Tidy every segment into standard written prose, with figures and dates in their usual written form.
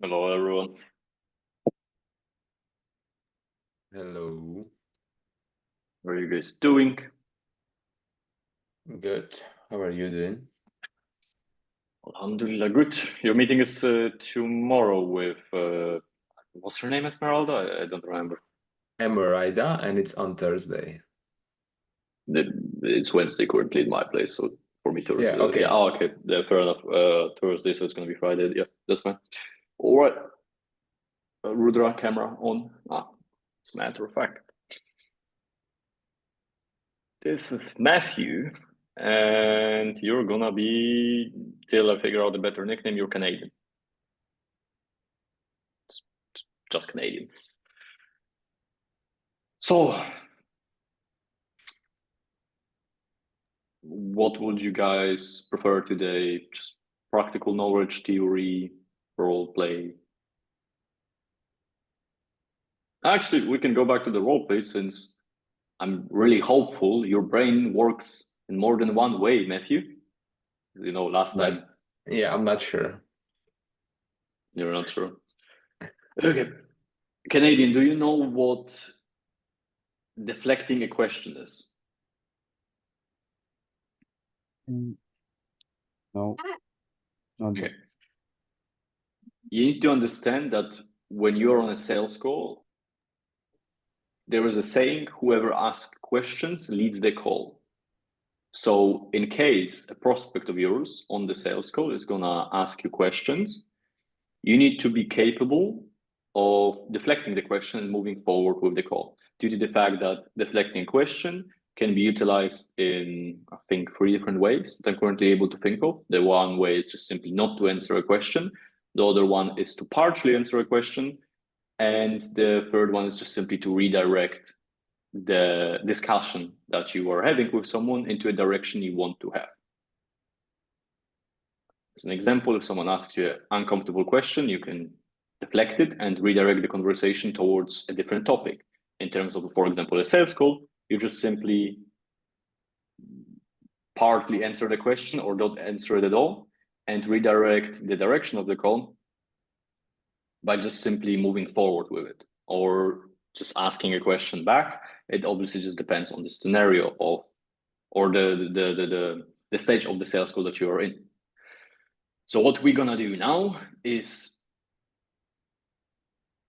Hello, everyone. Hello. How are you guys doing? Good. How are you doing? Alhamdulillah, good. Your meeting is tomorrow with what's her name, Esmeralda? I don't remember. Emerida, and it's on Thursday. It's Wednesday currently in my place, so for me Thursday. Yeah, okay. Yeah, oh, okay. Yeah, fair enough. Thursday, so it's gonna be Friday. Yeah, that's fine. All right. Rudra, camera on. As a matter of fact. This is Matthew, and you're gonna be, till I figure out a better nickname, you're Canadian. Just Canadian. So, what would you guys prefer today? Just practical knowledge, theory, role play? Actually, we can go back to the role play since I'm really hopeful your brain works in more than one way, Matthew. You know, last time. Yeah, I'm not sure. You're not sure. Okay. Canadian, do you know what deflecting a question is? No, not Okay. You need to understand that when you're on a sales call, there is a saying, whoever asks questions leads the call. So in case a prospect of yours on the sales call is gonna ask you questions, you need to be capable of deflecting the question and moving forward with the call, due to the fact that deflecting a question can be utilized in, I think, 3 different ways that I'm currently able to think of. The one way is just simply not to answer a question. The other one is to partially answer a question. And the third one is just simply to redirect the discussion that you are having with someone into a direction you want to have. As an example, if someone asks you an uncomfortable question, you can deflect it and redirect the conversation towards a different topic. In terms of, for example, a sales call, you just simply partly answer the question or don't answer it at all and redirect the direction of the call by just simply moving forward with it or just asking a question back. It obviously just depends on the scenario of or the stage of the sales call that you are in. So what we're gonna do now is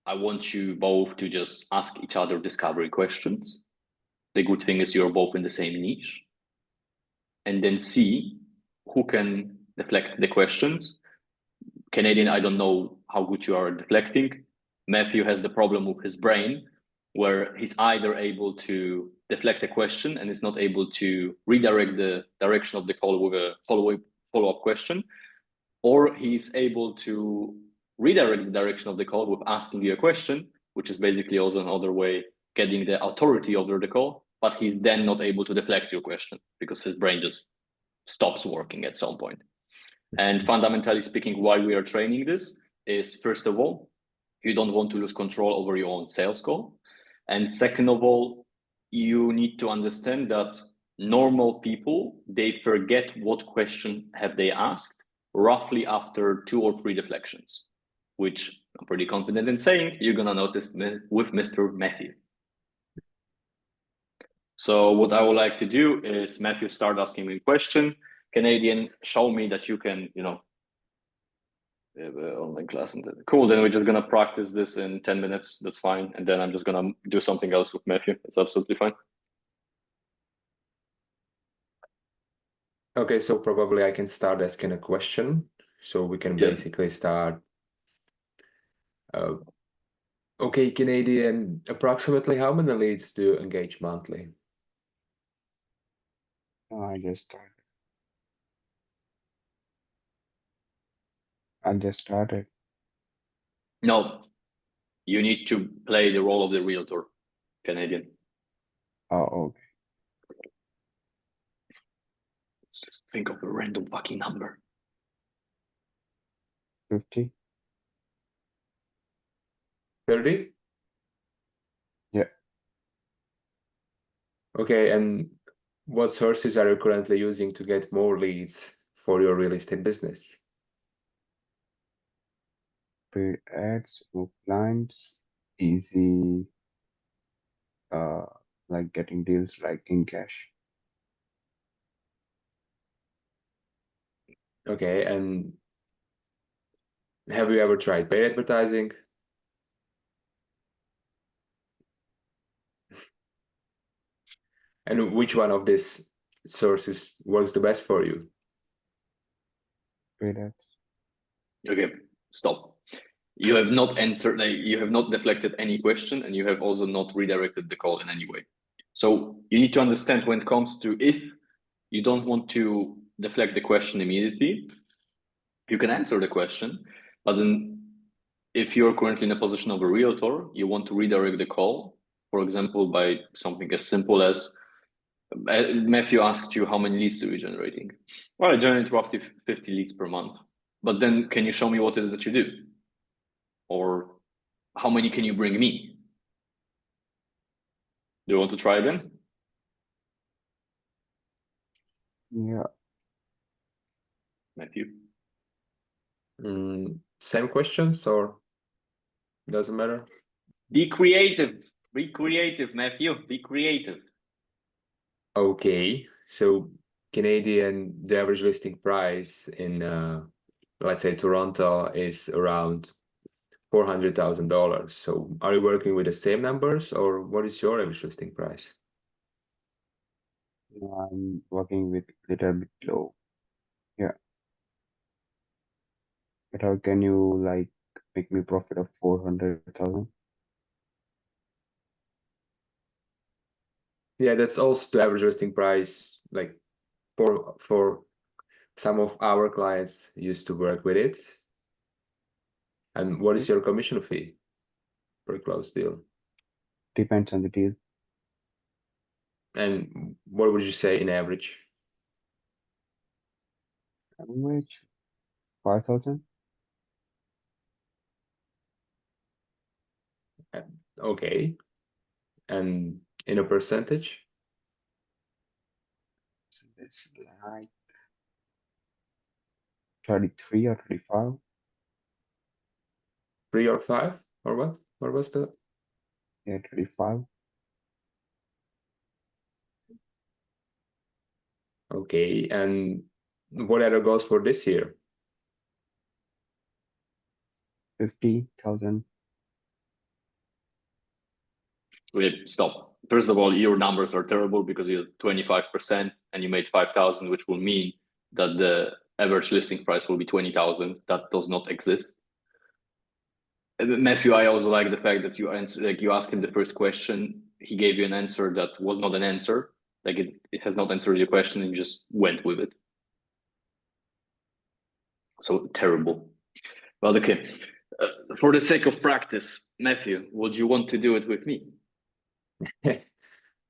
I want you both to just ask each other discovery questions. The good thing is you're both in the same niche. And then see who can deflect the questions. Canadian, I don't know how good you are at deflecting. Matthew has the problem with his brain, where he's either able to deflect a question and is not able to redirect the direction of the call with a follow-up question, or he's able to redirect the direction of the call with asking you a question, which is basically also another way getting the authority over the call, but he's then not able to deflect your question because his brain just stops working at some point. And fundamentally speaking, why we are training this is, first of all, you don't want to lose control over your own sales call. And second of all, you need to understand that normal people, they forget what question have they asked roughly after 2 or 3 deflections, which I'm pretty confident in saying you're gonna notice with Mr. Matthew. So what I would like to do is Matthew start asking me a question. Canadian, show me that you can, online class. And cool, then we're just gonna practice this in 10 minutes. That's fine. And then I'm just gonna do something else with Matthew. It's absolutely fine. Okay, so probably I can start asking a question. So we can basically start. Okay, Canadian, approximately how many leads do you engage monthly? I just started. I just started. No, you need to play the role of the realtor, Canadian. Oh, okay. Let's just think of a random fucking number. 50. 30? Yeah. Okay, and what sources are you currently using to get more leads for your real estate business? Paid ads, move clients, easy, like getting deals like in cash. Okay, and have you ever tried paid advertising? And which one of these sources works the best for you? Paid ads. Okay, stop. You have not answered, you have not deflected any question, and you have also not redirected the call in any way. So you need to understand when it comes to, if you don't want to deflect the question immediately, you can answer the question, but then if you're currently in a position of a realtor, you want to redirect the call, for example, by something as simple as, Matthew asked you, how many leads are you generating? Well, I generate roughly 50 leads per month. But then can you show me what it is that you do? Or how many can you bring me? Do you want to try again? Yeah, Matthew. Same questions or doesn't matter? Be creative. Be creative, Matthew. Be creative. Okay, so Canadian, the average listing price in let's say Toronto is around $400,000. So are you working with the same numbers, or what is your average listing price? I'm working with little bit low. Yeah. But how can you like make me profit of 400,000? Yeah, that's also the average listing price. Like for some of our clients used to work with it. And what is your commission fee per closed deal? Depends on the deal. And what would you say in average? Average 5,000. Okay. And in a percentage? So it's like 33 or 35. 3 or 5 or what? What was the? Yeah, 35. Okay. And what are the goals for this year? 50,000. Wait, stop. First of all, your numbers are terrible because you have 25% and you made 5,000, which will mean that the average listing price will be 20,000. That does not exist. Matthew, I also like the fact that you answer, like you asked him the first question, he gave you an answer that was not an answer. Like it has not answered your question, and you just went with it. So terrible. Well, okay. For the sake of practice, Matthew, would you want to do it with me?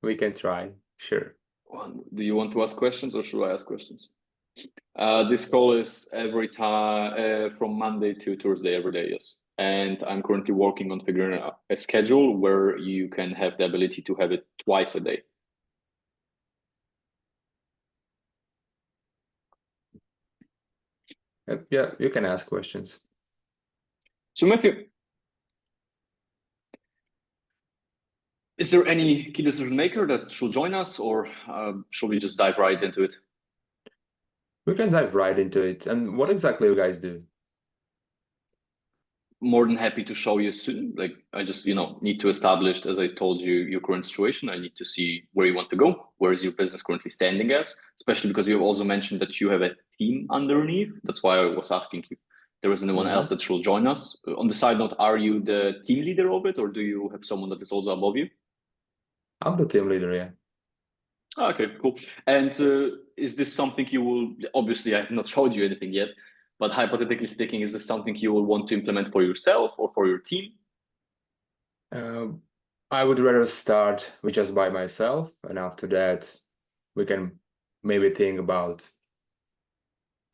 We can try. Sure. Do you want to ask questions, or should I ask questions? This call is every time from Monday to Thursday, every day, yes. And I'm currently working on figuring out a schedule where you can have the ability to have it twice a day. Yeah, you can ask questions. So Matthew, is there any key decision maker that should join us, or should we just dive right into it? We can dive right into it. And what exactly you guys do? More than happy to show you soon. Like I just, need to establish, as I told you, your current situation. I need to see where you want to go. Where is your business currently standing as? Especially because you have also mentioned that you have a team underneath. That's why I was asking if there is anyone else that should join us. On the side note, are you the team leader of it, or do you have someone that is also above you? I'm the team leader, yeah. Okay, cool. And is this something you will, obviously I have not showed you anything yet, but hypothetically speaking, is this something you will want to implement for yourself or for your team? I would rather start with just by myself, and after that, we can maybe think about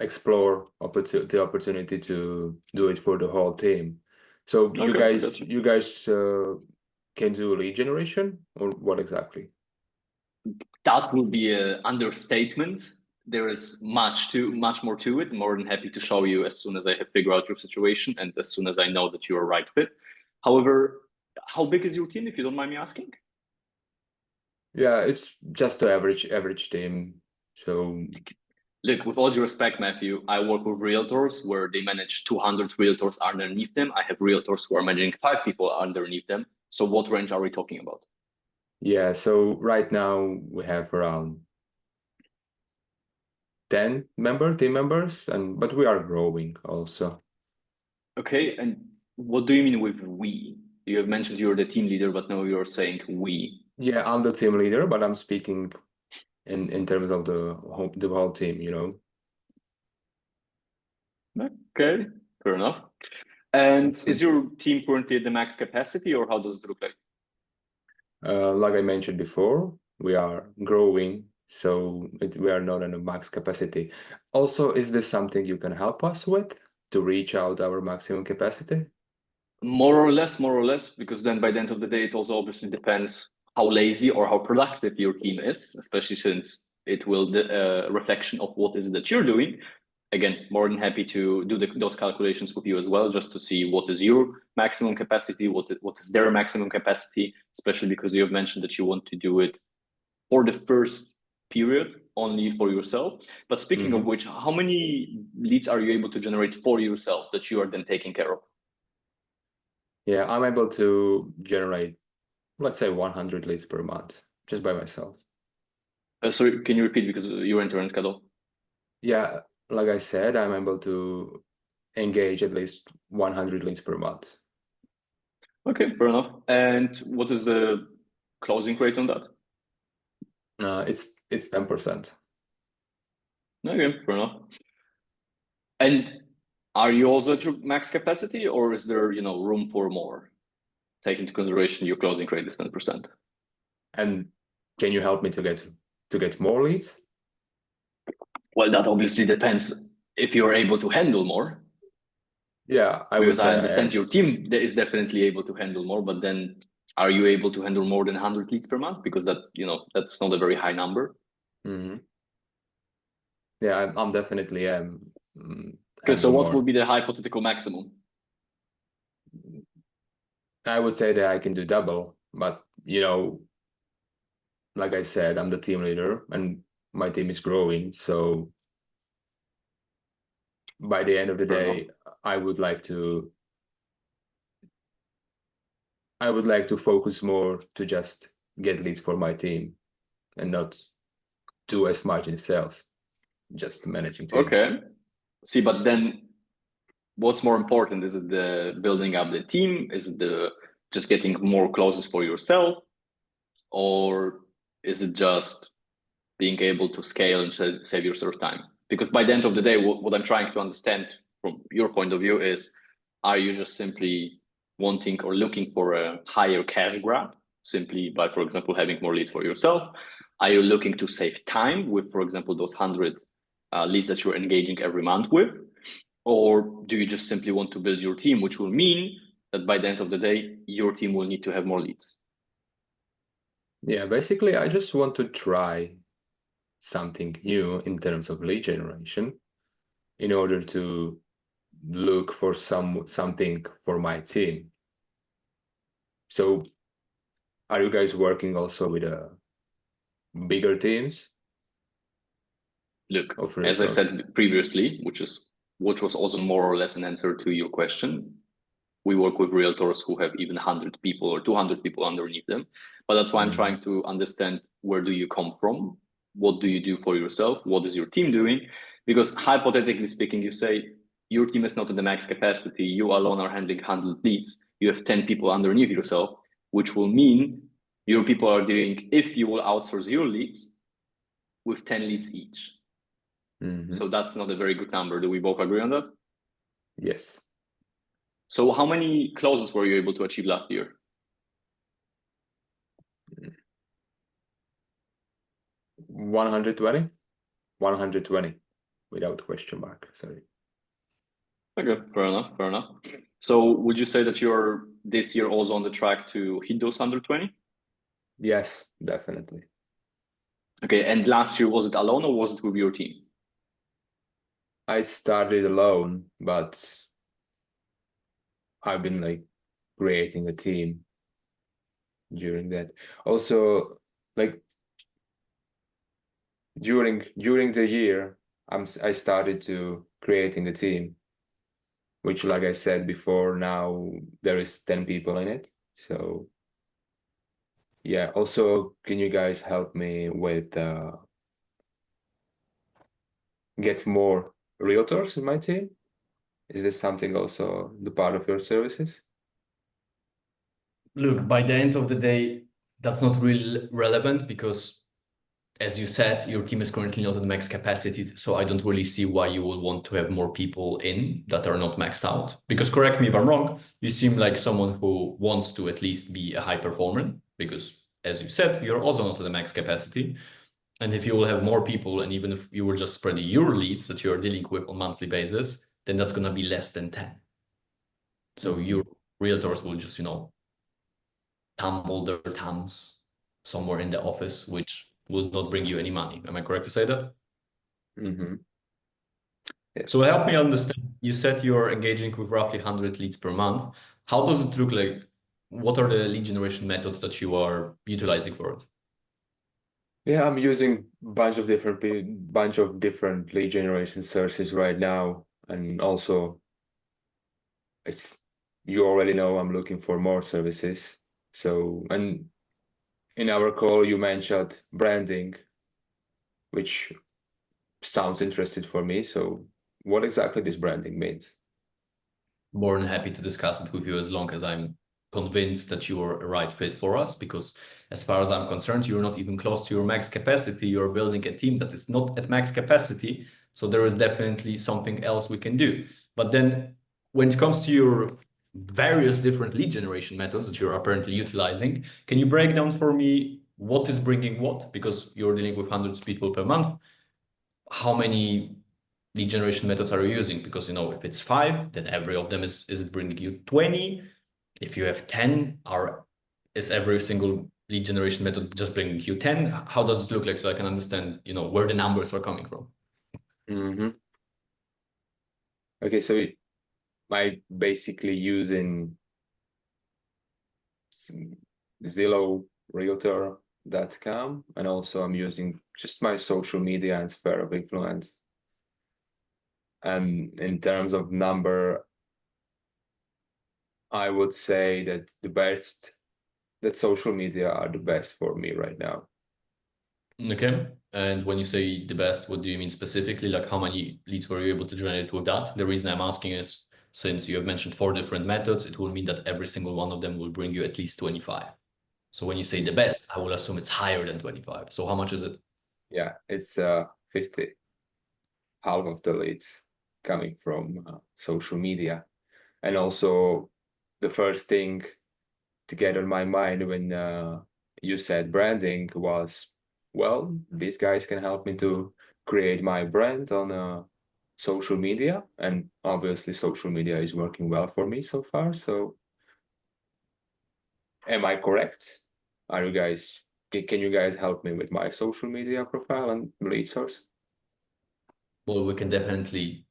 explore the opportunity to do it for the whole team. So you Okay, guys can do lead generation, or what exactly? that would be an understatement. there is much more to it. More than happy to show you as soon as I have figured out your situation and as soon as I know that you are right fit. However, how big is your team, if you don't mind me asking? Yeah, it's just an average team. So look, with all due respect, Matthew, I work with realtors where they manage 200 realtors underneath them. I have realtors who are managing 5 people underneath them. So what range are we talking about? yeah, so right now we have around 10 team members, but we are growing also. Okay, and what do you mean with we? You have mentioned you're the team leader, but now you're saying we. Yeah, I'm the team leader, but I'm speaking in terms of the whole team, you know. Okay, fair enough. And Awesome. is your team currently at the max capacity, or how does it look like? Like I mentioned before, we are growing, so we are not at a max capacity. Also, is this something you can help us with to reach out our maximum capacity? More or less, because then by the end of the day, it also obviously depends how lazy or how productive your team is, especially since it will the reflection of what is it that you're doing. Again, more than happy to do those calculations with you as well, just to see what is your maximum capacity, what is their maximum capacity, especially because you have mentioned that you want to do it for the first period only for yourself. But speaking of which, how many leads are you able to generate for yourself that you are then taking care of? Yeah, I'm able to generate, let's say, 100 leads per month just by myself. Sorry, can you repeat because your internet cut off? Yeah, like I said, I'm able to engage at least 100 leads per month. Okay, fair enough. And what is the closing rate on that? It's 10%. Okay, fair enough. And are you also at your max capacity, or is there room for more? Take into consideration your closing rate is 10%. And can you help me to get more leads? Well, that obviously depends if you're able to handle more. Yeah, I would Because say I I understand am. your team is definitely able to handle more, but then are you able to handle more than 100 leads per month? Because that's not a very high number. Mm-hmm. Yeah, I'm definitely Okay, so handle what more. would be the hypothetical maximum? I would say that I can do double, but like I said, I'm the team leader and my team is growing. So by the end of the Fair day, enough. I would like to focus more to just get leads for my team and not do as much in sales, just managing team. Okay. See, but then what's more important? Is it the building up the team? Is it the just getting more closes for yourself? Or is it just being able to scale and save yourself time? Because by the end of the day, what I'm trying to understand from your point of view is, are you just simply wanting or looking for a higher cash grab simply by, for example, having more leads for yourself? Are you looking to save time with, for example, those 100 leads that you're engaging every month with? Or do you just simply want to build your team, which will mean that by the end of the day, your team will need to have more leads? Yeah, basically, I just want to try something new in terms of lead generation in order to look for something for my team. So are you guys working also with bigger teams? Look, Of as I realtors? said previously, which was also more or less an answer to your question, we work with realtors who have even 100 people or 200 people underneath them. But that's why I'm trying to understand, where do you come from? What do you do for yourself? What is your team doing? Because hypothetically speaking, you say your team is not at the max capacity. You alone are handling 100 leads. You have 10 people underneath yourself, which will mean your people are doing, if you will outsource your leads, with 10 leads each. So that's not a very good number. Do we both agree on that? Yes. So how many closes were you able to achieve last year? 120? 120 without question mark. Sorry. Okay, fair enough, fair enough. So would you say that you're this year also on the track to hit those 120? Yes, definitely. Okay, and last year, was it alone or was it with your team? I started alone, but I've been like creating a team during that. Also, like during the year, I started to creating a team, which, like I said before, now there is 10 people in it. So yeah. Also, can you guys help me with get more realtors in my team? Is this something also the part of your services? Look, by the end of the day, that's not really relevant because, as you said, your team is currently not at max capacity. So I don't really see why you would want to have more people in that are not maxed out. Because correct me if I'm wrong, you seem like someone who wants to at least be a high performer because, as you said, you're also not at the max capacity. And if you will have more people, and even if you were just spreading your leads that you're dealing with on a monthly basis, then that's going to be less than 10. So your realtors will just, tumble their thumbs somewhere in the office, which will not bring you any money. Am I correct to say that? Mm-hmm. Yeah. So help me understand. You said you're engaging with roughly 100 leads per month. How does it look like? What are the lead generation methods that you are utilizing for it? Yeah, I'm using bunch of different lead generation sources right now, and also, as you already know, I'm looking for more services. So, and in our call, you mentioned branding, which sounds interesting for me. So, what exactly this branding means? More than happy to discuss it with you as long as I'm convinced that you're a right fit for us, because as far as I'm concerned, you're not even close to your max capacity. You're building a team that is not at max capacity. So there is definitely something else we can do. But then when it comes to your various different lead generation methods that you're apparently utilizing, can you break down for me what is bringing what? Because you're dealing with hundreds of people per month. How many lead generation methods are you using? Because, if it's 5, then every of them is it bringing you 20? If you have 10, is every single lead generation method just bringing you 10? How does it look like, so I can understand, where the numbers are coming from? Mm-hmm. Okay, so I basically using Zillow Realtor.com, and also I'm using just my social media and sphere of influence. And in terms of number, I would say that social media are the best for me right now. Okay. And when you say the best, what do you mean specifically? Like, how many leads were you able to generate with that? The reason I'm asking is, since you have mentioned 4 different methods, it will mean that every single one of them will bring you at least 25. So when you say the best, I will assume it's higher than 25. So how much is it? Yeah, it's 50. Half of the leads coming from social media. And also, the first thing to get on my mind when you said branding was, well, these guys can help me to create my brand on social media. And obviously, social media is working well for me so far. So, am I correct? Can you guys help me with my social media profile and lead source? Well, we can definitely,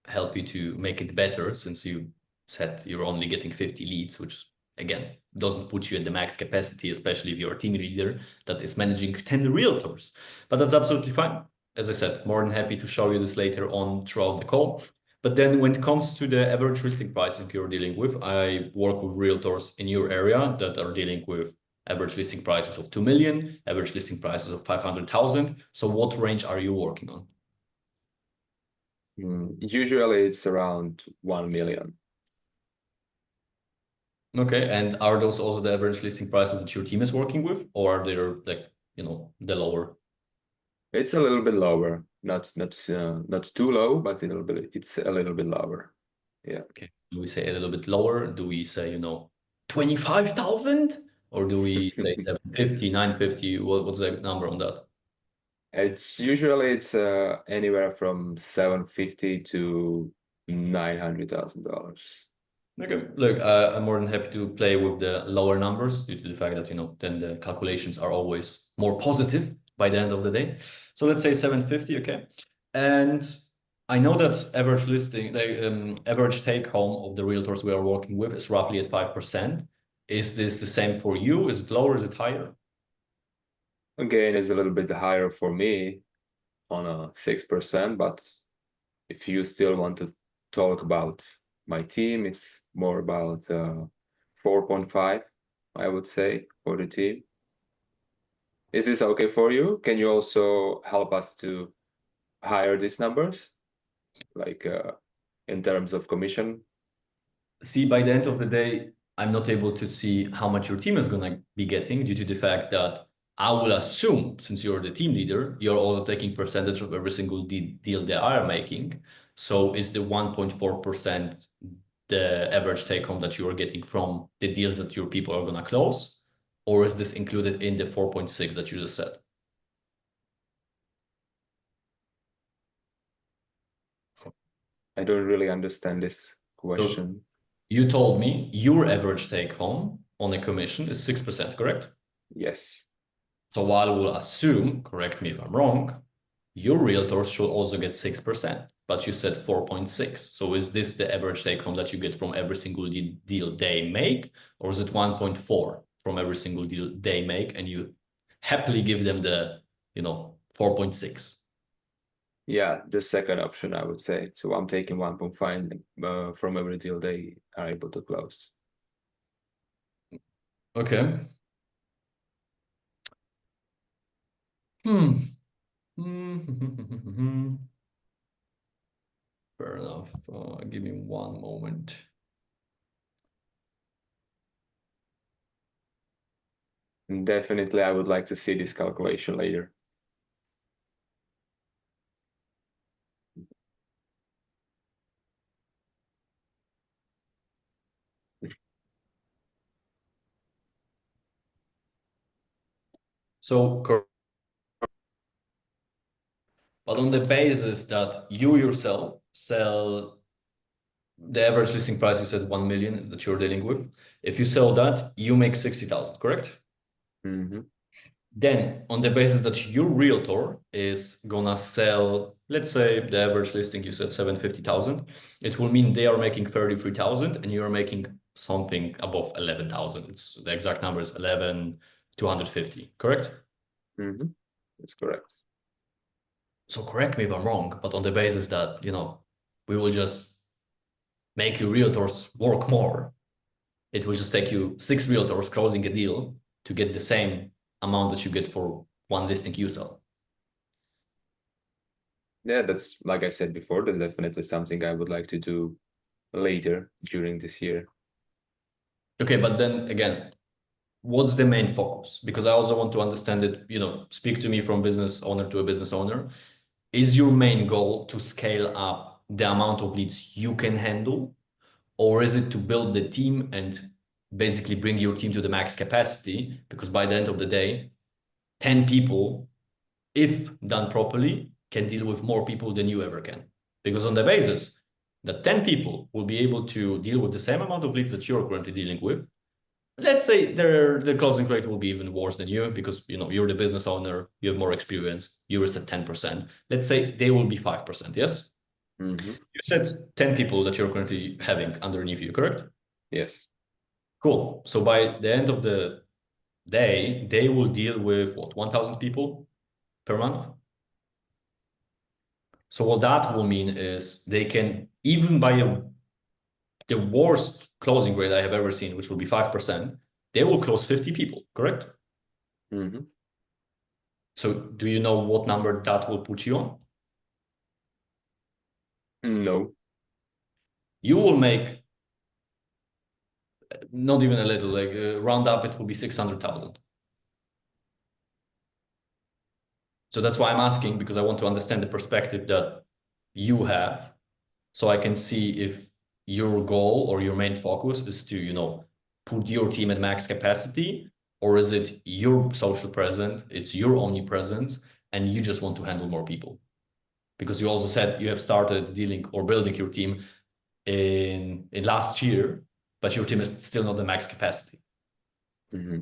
help you to make it better, since you said you're only getting 50 leads, which again doesn't put you at the max capacity, especially if you're a team leader that is managing 10 realtors. But that's absolutely fine. As I said, more than happy to show you this later on throughout the call. But then when it comes to the average listing pricing you're dealing with, I work with realtors in your area that are dealing with average listing prices of 2 million, average listing prices of 500,000. So what range are you working on? Usually it's around 1 million. Okay, and are those also the average listing prices that your team is working with, or are they like, the lower? It's a little bit lower, not too low, but it's a little bit lower. Yeah. Okay. Do we say a little bit lower? Do we say, 25,000? Or do we say 750, 950? What's the number on that? It's anywhere from 750 to $900,000. Okay, look, I'm more than happy to play with the lower numbers due to the fact that, then the calculations are always more positive by the end of the day. So let's say 750, okay? And I know that average listing, the average take home of the realtors we are working with is roughly at 5%. Is this the same for you? Is it lower? Is it higher? Again, it's a little bit higher for me on a 6%, but if you still want to talk about my team, it's more about 4.5, I would say, for the team. Is this okay for you? Can you also help us to higher these numbers, like in terms of commission? See, by the end of the day, I'm not able to see how much your team is going to be getting due to the fact that I will assume, since you're the team leader, you're also taking percentage of every single deal they are making. So is the 1.4% the average take home that you are getting from the deals that your people are going to close? Or is this included in the 4.6 that you just said? I don't really understand this question. So you told me your average take home on a commission is 6%, correct? Yes. So I will assume, correct me if I'm wrong, your realtors should also get 6%, but you said 4.6. So is this the average take home that you get from every single deal they make, or is it 1.4 from every single deal they make, and you happily give them the, 4.6? Yeah, the second option, I would say. So I'm taking 1.5 from every deal they are able to close. Okay. Fair enough. Give me one moment. Definitely, I would like to see this calculation later. So, but on the basis that you yourself sell the average listing price, you said 1 million is that you're dealing with. If you sell that, you make 60,000, correct? Mm-hmm. Then on the basis that your realtor is gonna sell, let's say the average listing, you said 750,000, it will mean they are making 33,000 and you're making something above 11,000. It's the exact number is 11,250, correct? Mm-hmm. That's correct. So correct me if I'm wrong, but on the basis that, we will just make your realtors work more, it will just take you 6 realtors closing a deal to get the same amount that you get for one listing you sell. Yeah, that's like I said before, that's definitely something I would like to do later during this year. Okay, but then again, what's the main focus? Because I also want to understand it, speak to me from business owner to a business owner. Is your main goal to scale up the amount of leads you can handle? Or is it to build the team and basically bring your team to the max capacity? Because by the end of the day, 10 people, if done properly, can deal with more people than you ever can. Because on the basis that 10 people will be able to deal with the same amount of leads that you're currently dealing with, let's say their closing rate will be even worse than you because you're the business owner, you have more experience, yours at 10%. Let's say they will be 5%, yes? Mm-hmm. You said 10 people that you're currently having underneath you, correct? Yes. Cool. So by the end of the day, they will deal with what, 1,000 people per month? So what that will mean is they can, even by the worst closing rate I have ever seen, which will be 5%, they will close 50 people, correct? Mm-hmm. So do you know what number that will put you on? No. You will make not even a little, like round up, it will be 600,000. So that's why I'm asking, because I want to understand the perspective that you have, so I can see if your goal or your main focus is to, put your team at max capacity, or is it your social presence, it's your omnipresence, and you just want to handle more people? Because you also said you have started dealing or building your team in last year, but your team is still not the max capacity. Mm-hmm.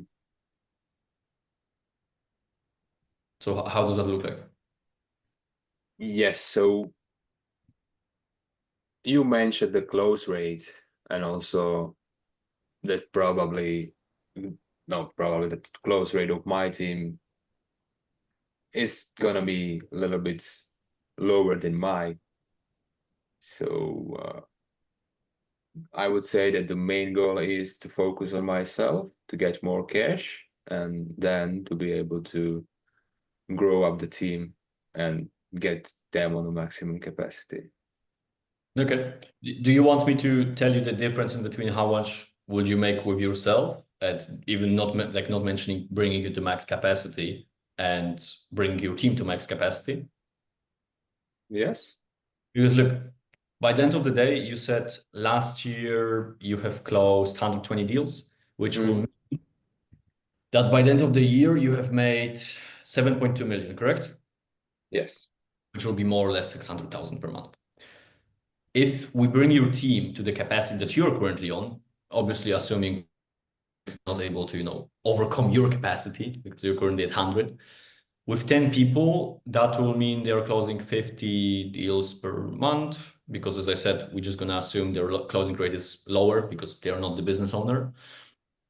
So how does that look like? Yes, so you mentioned the close rate, and also that probably the close rate of my team is gonna be a little bit lower than mine. So I would say that the main goal is to focus on myself, to get more cash, and then to be able to grow up the team and get them on a maximum capacity. Okay. Do you want me to tell you the difference in between how much would you make with yourself, and even not mentioning bringing you to max capacity and bringing your team to max capacity? Yes. Because look, by the end of the day, you said last year you have closed 120 deals, which will mean that by the end of the year you have made 7.2 million, correct? Yes. Which will be more or less 600,000 per month. If we bring your team to the capacity that you're currently on, obviously assuming you're not able to, overcome your capacity because you're currently at 100, with 10 people, that will mean they're closing 50 deals per month, because as I said, we're just going to assume their closing rate is lower because they're not the business owner.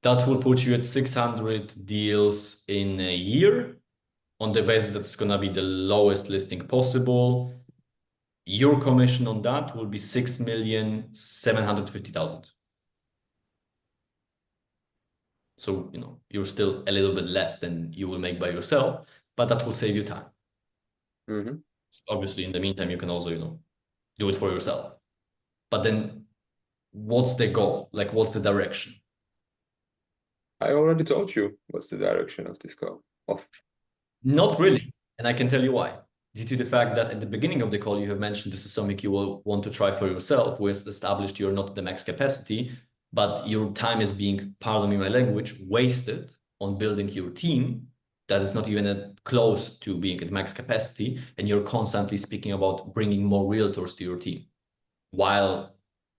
That will put you at 600 deals in a year on the basis that's going to be the lowest listing possible. Your commission on that will be 6,750,000. So, you're still a little bit less than you will make by yourself, but that will save you time. Obviously, in the meantime, you can also, do it for yourself. But then what's the goal? Like, what's the direction? I already told you what's the direction of this goal. Not really. And I can tell you why. Due to the fact that at the beginning of the call, you have mentioned this is something you will want to try for yourself. We established you're not at the max capacity, but your time is being, pardon me my language, wasted on building your team that is not even close to being at max capacity. And you're constantly speaking about bringing more realtors to your team, while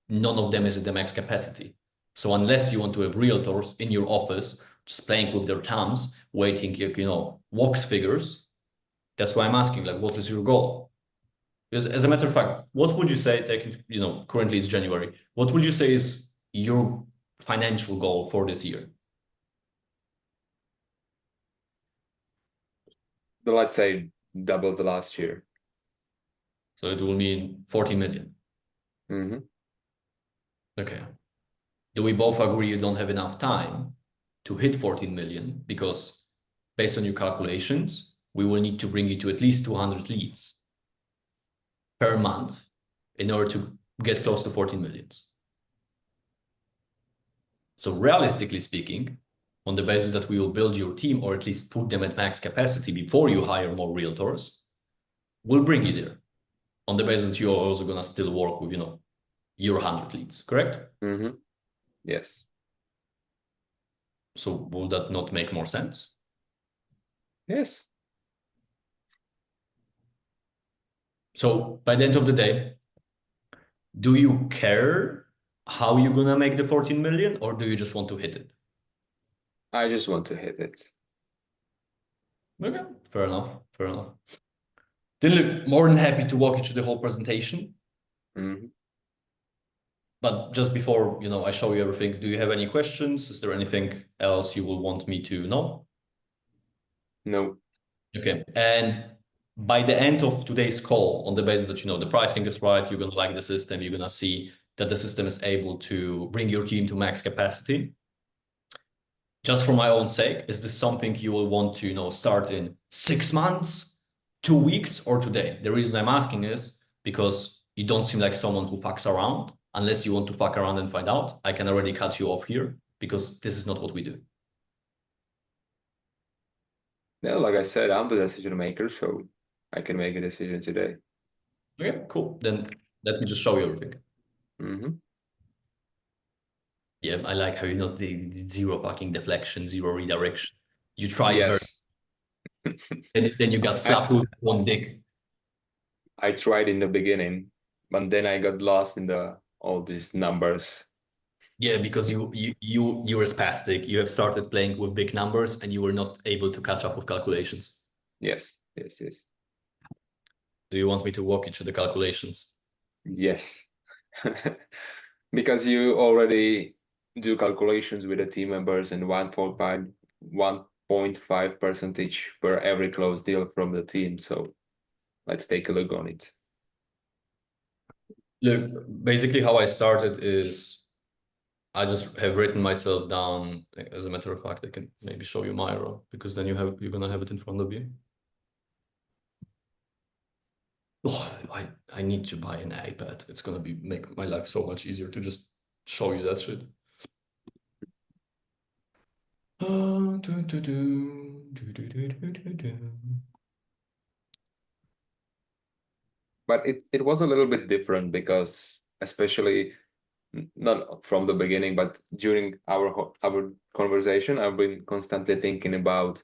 none of them is at the max capacity. So unless you want to have realtors in your office, just playing with their thumbs, waiting, wax figures, that's why I'm asking, what is your goal? Because as a matter of fact, what would you say, currently it's January, what would you say is your financial goal for this year? Let's say double the last year. So it will mean 40 million. Okay. Do we both agree you don't have enough time to hit 14 million? Because based on your calculations, we will need to bring you to at least 200 leads per month in order to get close to 14 millions. So realistically speaking, on the basis that we will build your team, or at least put them at max capacity before you hire more realtors, we'll bring you there. On the basis that you're also going to still work with, your 100 leads, correct? Yes. So will that not make more sense? Yes. So by the end of the day, do you care how you're going to make the 14 million, or do you just want to hit it? I just want to hit it. Okay, fair enough. Then look, more than happy to walk you through the whole presentation. But just before, I show you everything, do you have any questions? Is there anything else you will want me to know? No. Okay, and by the end of today's call, on the basis that, the pricing is right, you're going to like the system, you're going to see that the system is able to bring your team to max capacity. Just for my own sake, is this something you will want to, start in 6 months, 2 weeks, or today? The reason I'm asking is because you don't seem like someone who fucks around. Unless you want to fuck around and find out, I can already cut you off here, because this is not what we do. Yeah, like I said, I'm the decision maker, so I can make a decision today. Okay, cool. Then let me just show you everything. Yeah, I like how you not did zero fucking deflection, zero redirection. You tried Yes. then you got slapped with one dick. I tried in the beginning, but then I got lost in all these numbers. Yeah, because you were spastic. You have started playing with big numbers and you were not able to catch up with calculations. Yes. Do you want me to walk you through the calculations? Yes. Because you already do calculations with the team members and 1.5 percentage per every closed deal from the team. So let's take a look on it. Look, basically how I started is I just have written myself down. As a matter of fact, I can maybe show you my row, because then you're gonna have it in front of you. Oh, I need to buy an iPad. It's gonna make my life so much easier to just show you that shit. But it was a little bit different because especially not from the beginning, but during our conversation, I've been constantly thinking about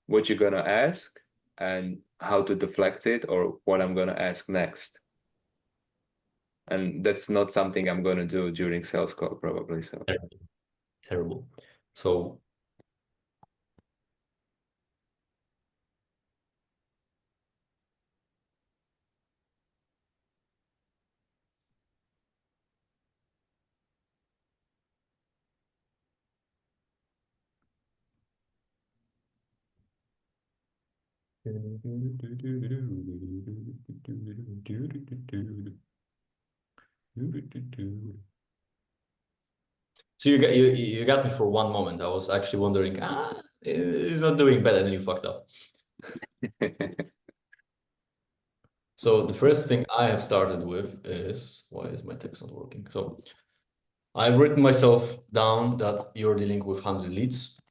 what you're gonna ask and how to deflect it or what I'm gonna ask next. And that's not something I'm gonna do during sales call probably. So Terrible. So so you got me for one moment. I was actually wondering, he's not doing bad, and then you fucked up. So the first thing I have started with is, why is my text not working? So I've written myself down that you're dealing with 100 leads.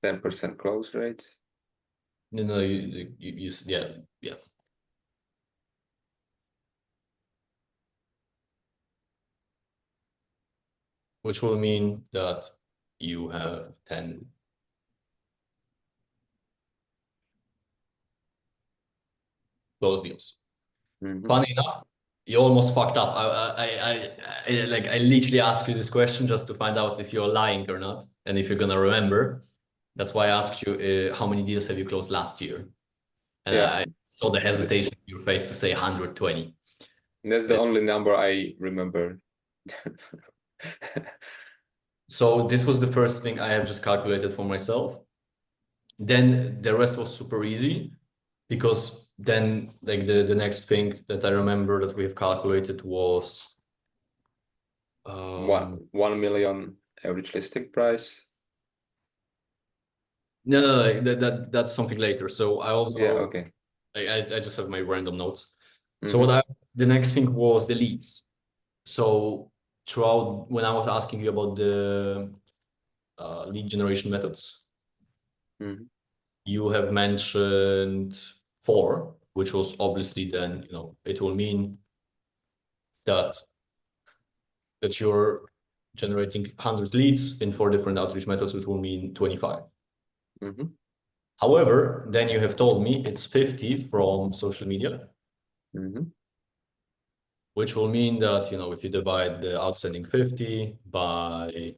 10% close rate. No, yeah. Which will mean that you have 10 closed deals. Funny enough, you almost fucked up. I literally asked you this question just to find out if you're lying or not, and if you're gonna remember. That's why I asked you how many deals have you closed last year, and Yeah. I saw the hesitation in your face to say 120. That's the only number I remember. So this was the first thing I have just calculated for myself. Then the rest was super easy, because then like the next thing that I remember that we have calculated was 1 million average listing price. No, that's something later. So I also okay. I just have my random notes. Mm-hmm. So the next thing was the leads. So throughout when I was asking you about the lead generation methods, you have mentioned 4, which was obviously then, it will mean that you're generating 100 leads in 4 different outreach methods, which will mean 25. However, then you have told me it's 50 from social media, which will mean that, if you divide the outstanding 50 by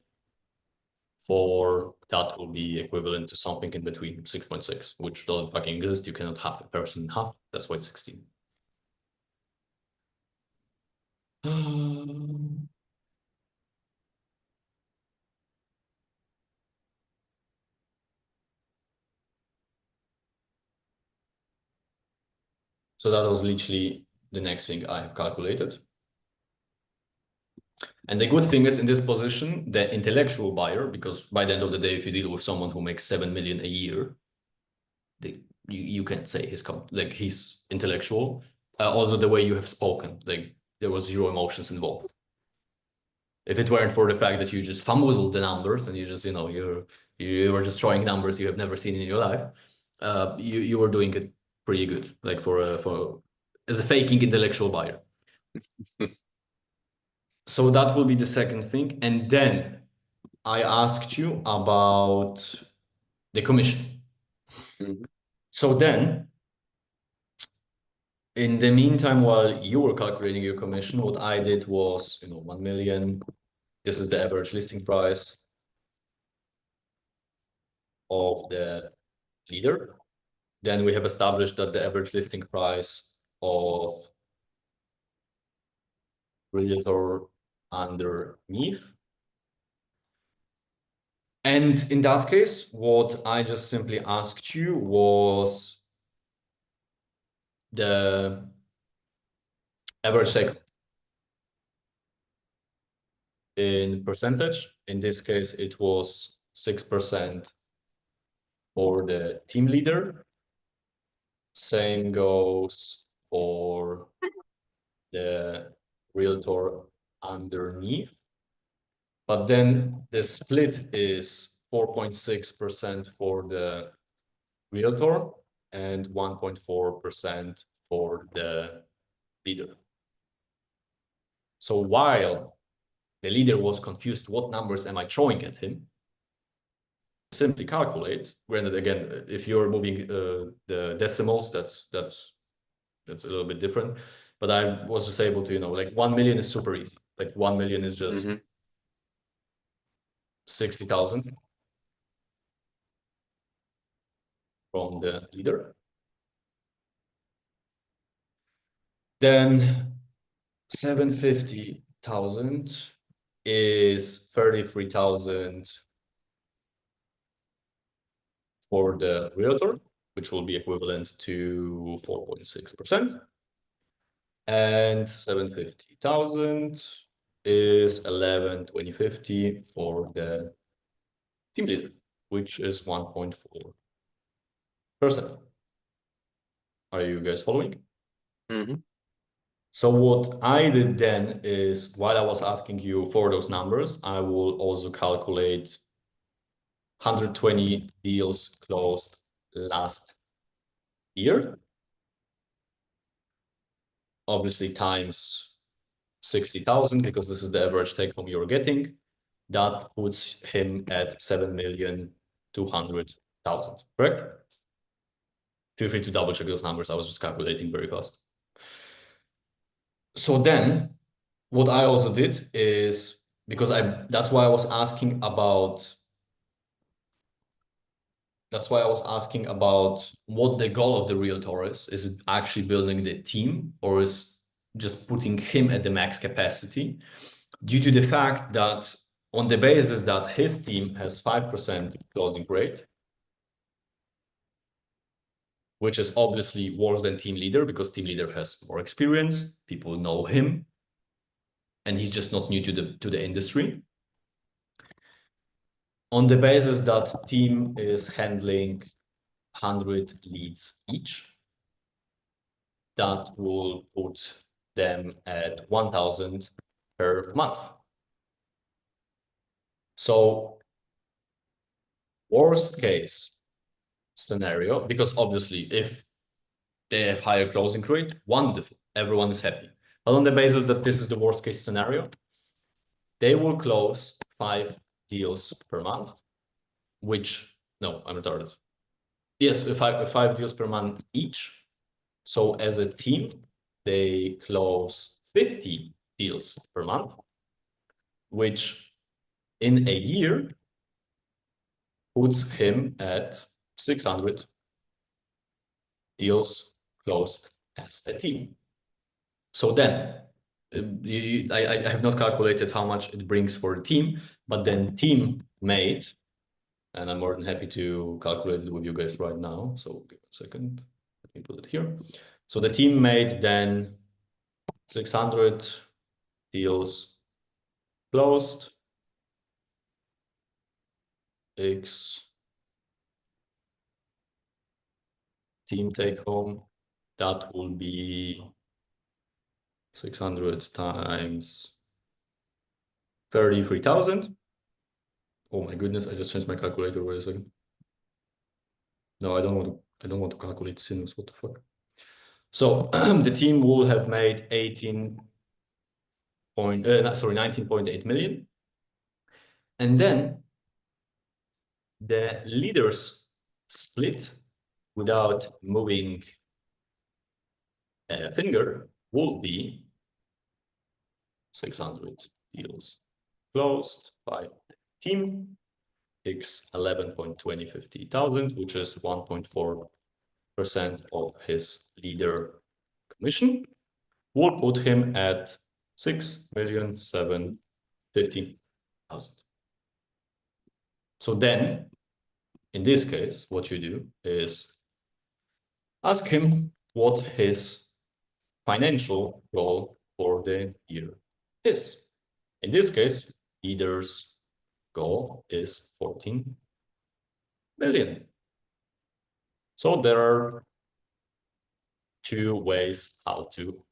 4, that will be equivalent to something in between 6.6, which doesn't fucking exist. You cannot half a person in half. That's why it's 16. So that was literally the next thing I have calculated. And the good thing is, in this position, the intellectual buyer, because by the end of the day, if you deal with someone who makes 7 million a year, you can't say he's intellectual. Also, the way you have spoken, there was 0 emotions involved. If it weren't for the fact that you just fumbled the numbers and you just, you were just throwing numbers you have never seen in your life, you were doing it pretty good, like as a faking intellectual buyer. So that will be the second thing. And then I asked you about the commission. So then, in the meantime, while you were calculating your commission, what I did was, 1 million. This is the average listing price of the leader. Then we have established that the average listing price of realtor underneath. And in that case, what I just simply asked you was the average take in percentage. In this case, it was 6% for the team leader. Same goes for the realtor underneath. But then the split is 4.6% for the realtor and 1.4% for the leader. So while the leader was confused, what numbers am I throwing at him? Simply calculate. Granted, again, if you're moving the decimals, that's a little bit different. But I was just able to, like 1 million is super easy. Like 1 million is just 60,000 from the leader. Then 750,000 is 33,000 for the realtor, which will be equivalent to 4.6%. And 750,000 is 11,2050 for the team leader, which is 1.4%. Are you guys following? So what I did then is, while I was asking you for those numbers, I will also calculate 120 deals closed last year. Obviously times 60,000, because this is the average take home you're getting. That puts him at 7,200,000, correct? Feel free to double check those numbers. I was just calculating very fast. So then what I also did is, because that's why I was asking about what the goal of the realtor is. Is it actually building the team, or is just putting him at the max capacity? Due to the fact that on the basis that his team has 5% closing rate, which is obviously worse than team leader, because team leader has more experience, people know him, and he's just not new to the industry. On the basis that team is handling 100 leads each, that will put them at 1,000 per month. So worst case scenario, because obviously if they have higher closing rate, wonderful, everyone is happy. But on the basis that this is the worst case scenario, they will close 5 deals per month, which, no, I'm retarded. Yes, 5 deals per month each. So as a team, they close 50 deals per month, which in a year puts him at 600 deals closed as a team. So then, I have not calculated how much it brings for the team, but then team made, and I'm more than happy to calculate it with you guys right now. So give me a second, let me put it here. So the team made then 600 deals closed, X team take home, that will be 600 times 33,000. Oh my goodness, I just changed my calculator. Wait a second. No, I don't want to calculate sinus. What the fuck? So the team will have made 19.8 million. And then the leaders split without moving a finger will be 600 deals closed by the team, X 11,2050,000, which is 1.4 of his leader commission will put him at 6,750,000. So then, in this case, what you do is ask him what his financial goal for the year is. In this case, leader's goal is 14 million. So there are two ways how to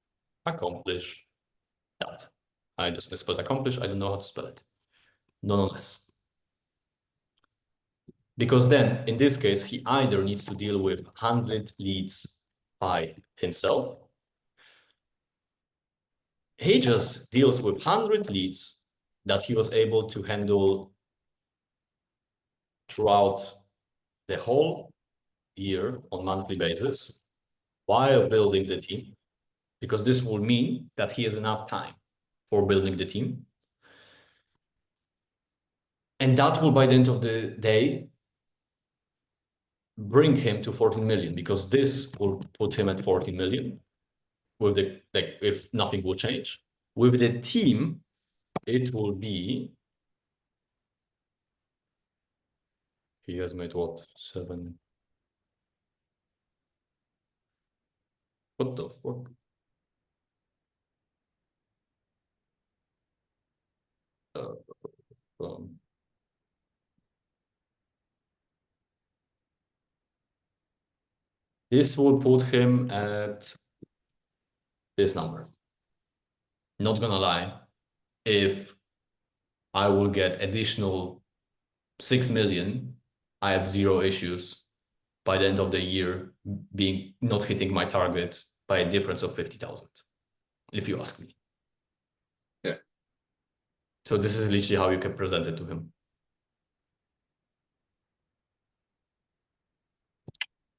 accomplish that. I just misspelled accomplish. I don't know how to spell it. Nonetheless. Because then, in this case, he either needs to deal with 100 leads by himself. He just deals with 100 leads that he was able to handle throughout the whole year on monthly basis while building the team, because this will mean that he has enough time for building the team. And that will, by the end of the day, bring him to 14 million, because this will put him at 14 million with the, like, if nothing will change. With the team, it will be, he has made what, 7? What the fuck? This will put him at this number. Not gonna lie, if I will get additional 6 million, I have 0 issues by the end of the year being not hitting my target by a difference of 50,000, if you ask me. Yeah. So this is literally how you can present it to him.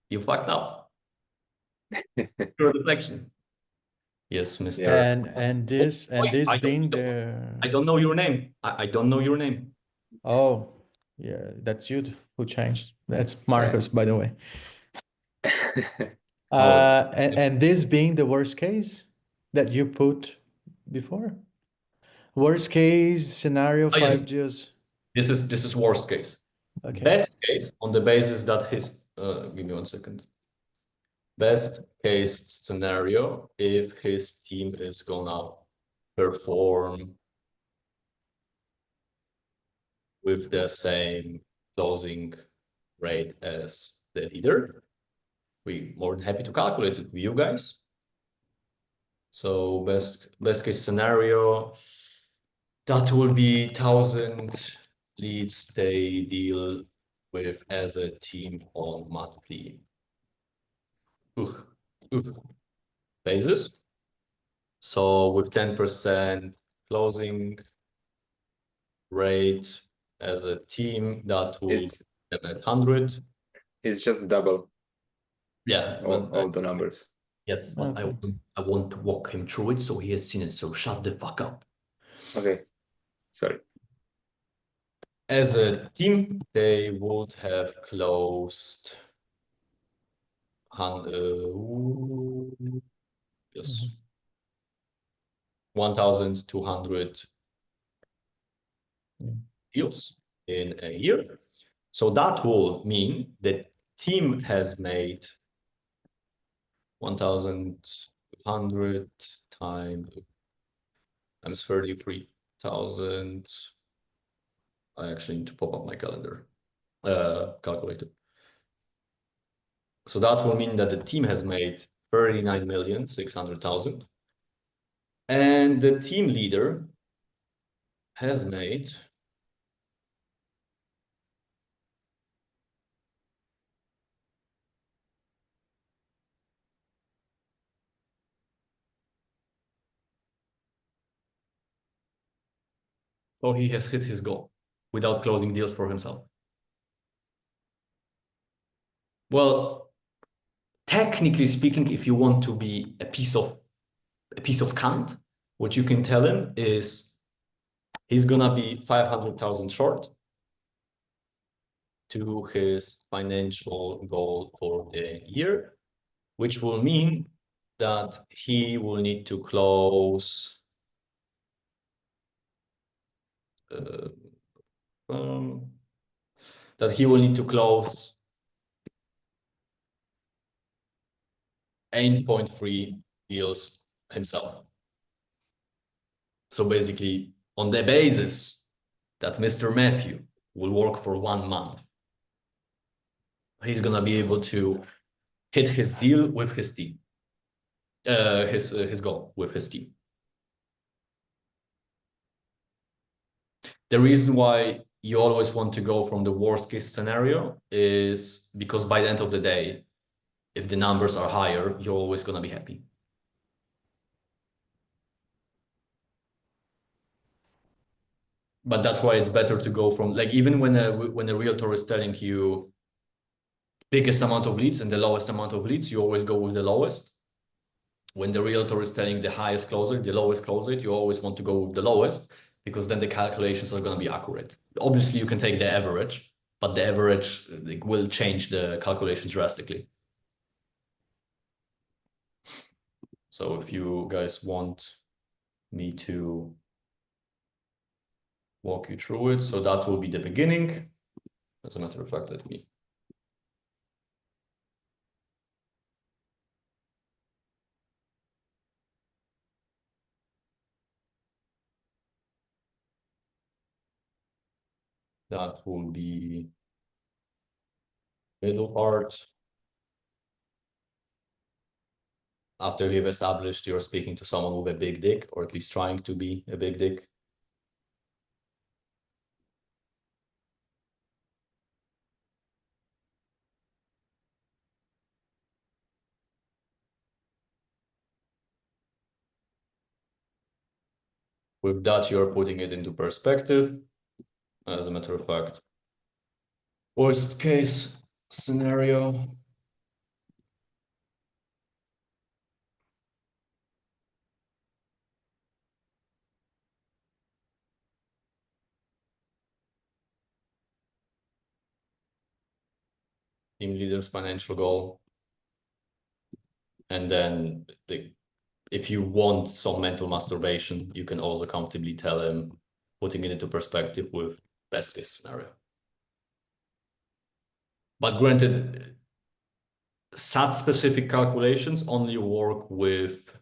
You fucked up. Your reflection. Yes, Mr. And this being I don't know your name. I don't know your name. Oh, yeah, that's you who changed. That's Marcus, by the way. And this being the worst case that you put before? Worst case scenario, yes. 5 Gs. This is worst case. Okay. Best case, on the basis that his give me 1 second. Best case scenario, if his team is gonna perform with the same closing rate as the leader, we're more than happy to calculate it with you guys. So best case scenario, that will be 1,000 leads they deal with as a team on monthly basis. So with 10% closing rate as a team, that will be 100. It's just double. Yeah, all the numbers. Yes, but Okay. I want to walk him through it so he has seen it. So shut the fuck up. Okay, sorry. As a team, they would have closed yes, 1,200 deals in a year. So that will mean that team has made 1,200 times 33,000. I actually need to pop up my calendar calculator. So that will mean that the team has made 39,600,000, and the team leader has made so he has hit his goal without closing deals for himself. Well, technically speaking, if you want to be a piece of cunt, what you can tell him is he's gonna be 500,000 short, to his financial goal for the year, which will mean that he will need to close that he will need to close 8.3 deals himself. So basically, on the basis that Mr. Matthew will work for 1 month, he's gonna be able to hit his deal with his team, his goal with his team. The reason why you always want to go from the worst case scenario is because by the end of the day, if the numbers are higher, you're always gonna be happy. But that's why it's better to go from, like, even when a realtor is telling you biggest amount of leads and the lowest amount of leads, you always go with the lowest. When the realtor is telling the highest close rate, the lowest close rate, you always want to go with the lowest, because then the calculations are going to be accurate. Obviously, you can take the average, but the average will change the calculations drastically. So if you guys want me to walk you through it, so that will be the beginning. As a matter of fact, let me. That will be middle part. After you've established you're speaking to someone with a big dick, or at least trying to be a big dick. With that, you're putting it into perspective. As a matter of fact, worst case scenario. Team leader's financial goal. And then if you want some mental masturbation, you can also comfortably tell him, putting it into perspective with best case scenario. But granted, SAT specific calculations only work with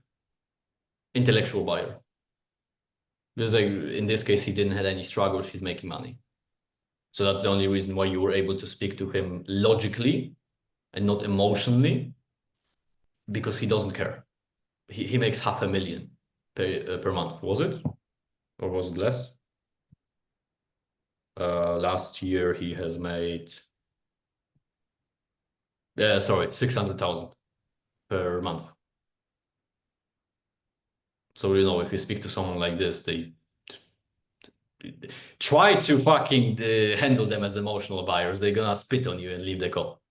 intellectual buyer. Because like in this case, he didn't have any struggles, he's making money. So that's the only reason why you were able to speak to him logically and not emotionally, because he doesn't care. He makes $500,000 per month, was it? Or was it less? Last year he has made, sorry, 600,000 per month. So, you know, if you speak to someone like this, they try to fucking handle them as emotional buyers. They're gonna spit on you and leave the call.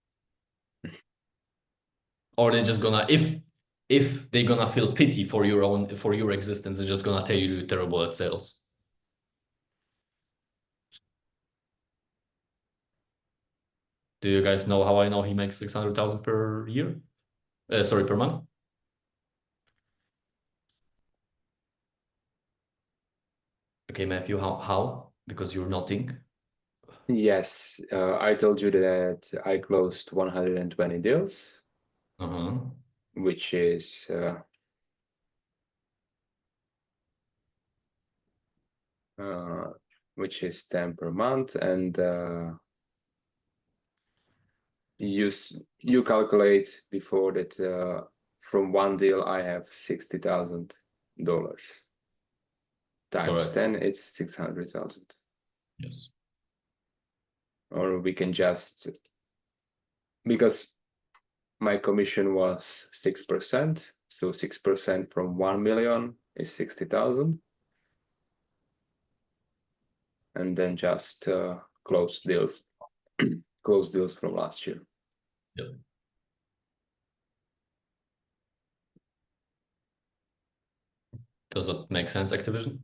Or they're just gonna, if they're gonna feel pity for your existence, they're just gonna tell you you're terrible at sales. Do you guys know how I know he makes 600,000 per year? Sorry, per month? Okay, Matthew, how? Because you're nodding. Yes, I told you that I closed 120 deals, which is which is 10 per month, and you calculate before that from one deal I have $60,000 times Correct. 10, it's 600,000. Yes. Or we can just, because my commission was 6%, so 6% from 1 million is 60,000. And then just close deals from last year. Yep. Does that make sense, Activision?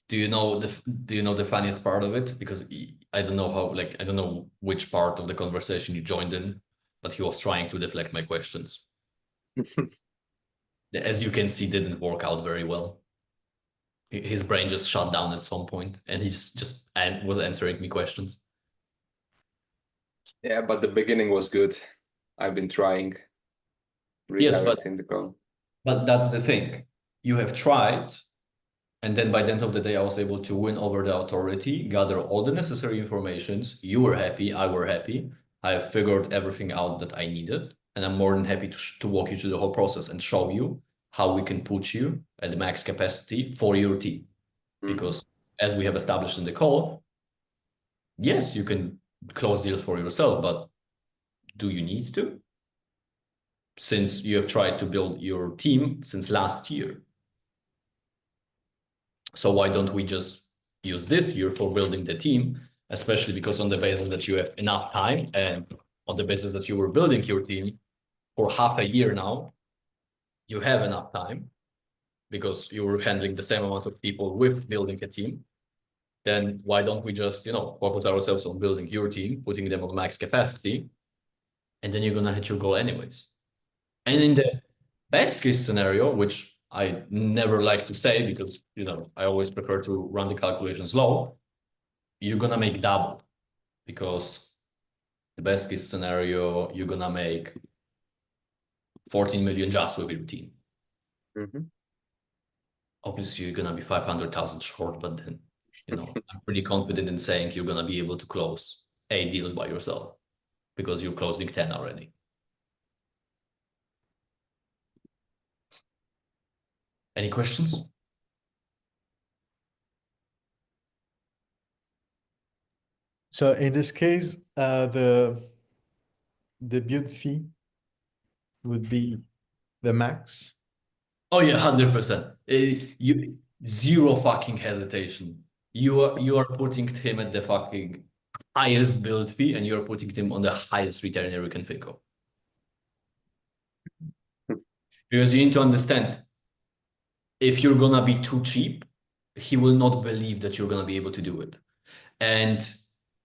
Do you know the funniest part of it? Because I don't know how, like, I don't know which part of the conversation you joined in, but he was trying to deflect my questions. As you can see, didn't work out very well. His brain just shut down at some point, and he just was answering me questions. Yeah, but the beginning was good. I've been trying Yes, redirecting the call. but that's the thing. You have tried, and then by the end of the day, I was able to win over the authority, gather all the necessary informations. You were happy, I were happy. I have figured everything out that I needed, and I'm more than happy to walk you through the whole process and show you how we can put you at the max capacity for your team. Because as we have established in the call, yes, you can close deals for yourself, but do you need to? Since you have tried to build your team since last year. So why don't we just use this year for building the team, especially because on the basis that you have enough time and on the basis that you were building your team for half a year now, you have enough time because you were handling the same amount of people with building a team. Then why don't we just, focus ourselves on building your team, putting them on max capacity, and then you're gonna hit your goal anyways. And in the best case scenario, which I never like to say because, I always prefer to run the calculations low, you're gonna make double because the best case scenario, you're gonna make 14 million just with your team. Obviously, you're gonna be 500,000 short, but then, I'm pretty confident in saying you're gonna be able to close 8 deals by yourself because you're closing 10 already. Any questions? So in this case, the build fee would be the max. Oh yeah, 100%. You zero fucking hesitation. You are putting him at the fucking highest build fee, and you're putting him on the highest retainer you can think of. Because you need to understand, if you're gonna be too cheap, he will not believe that you're gonna be able to do it. And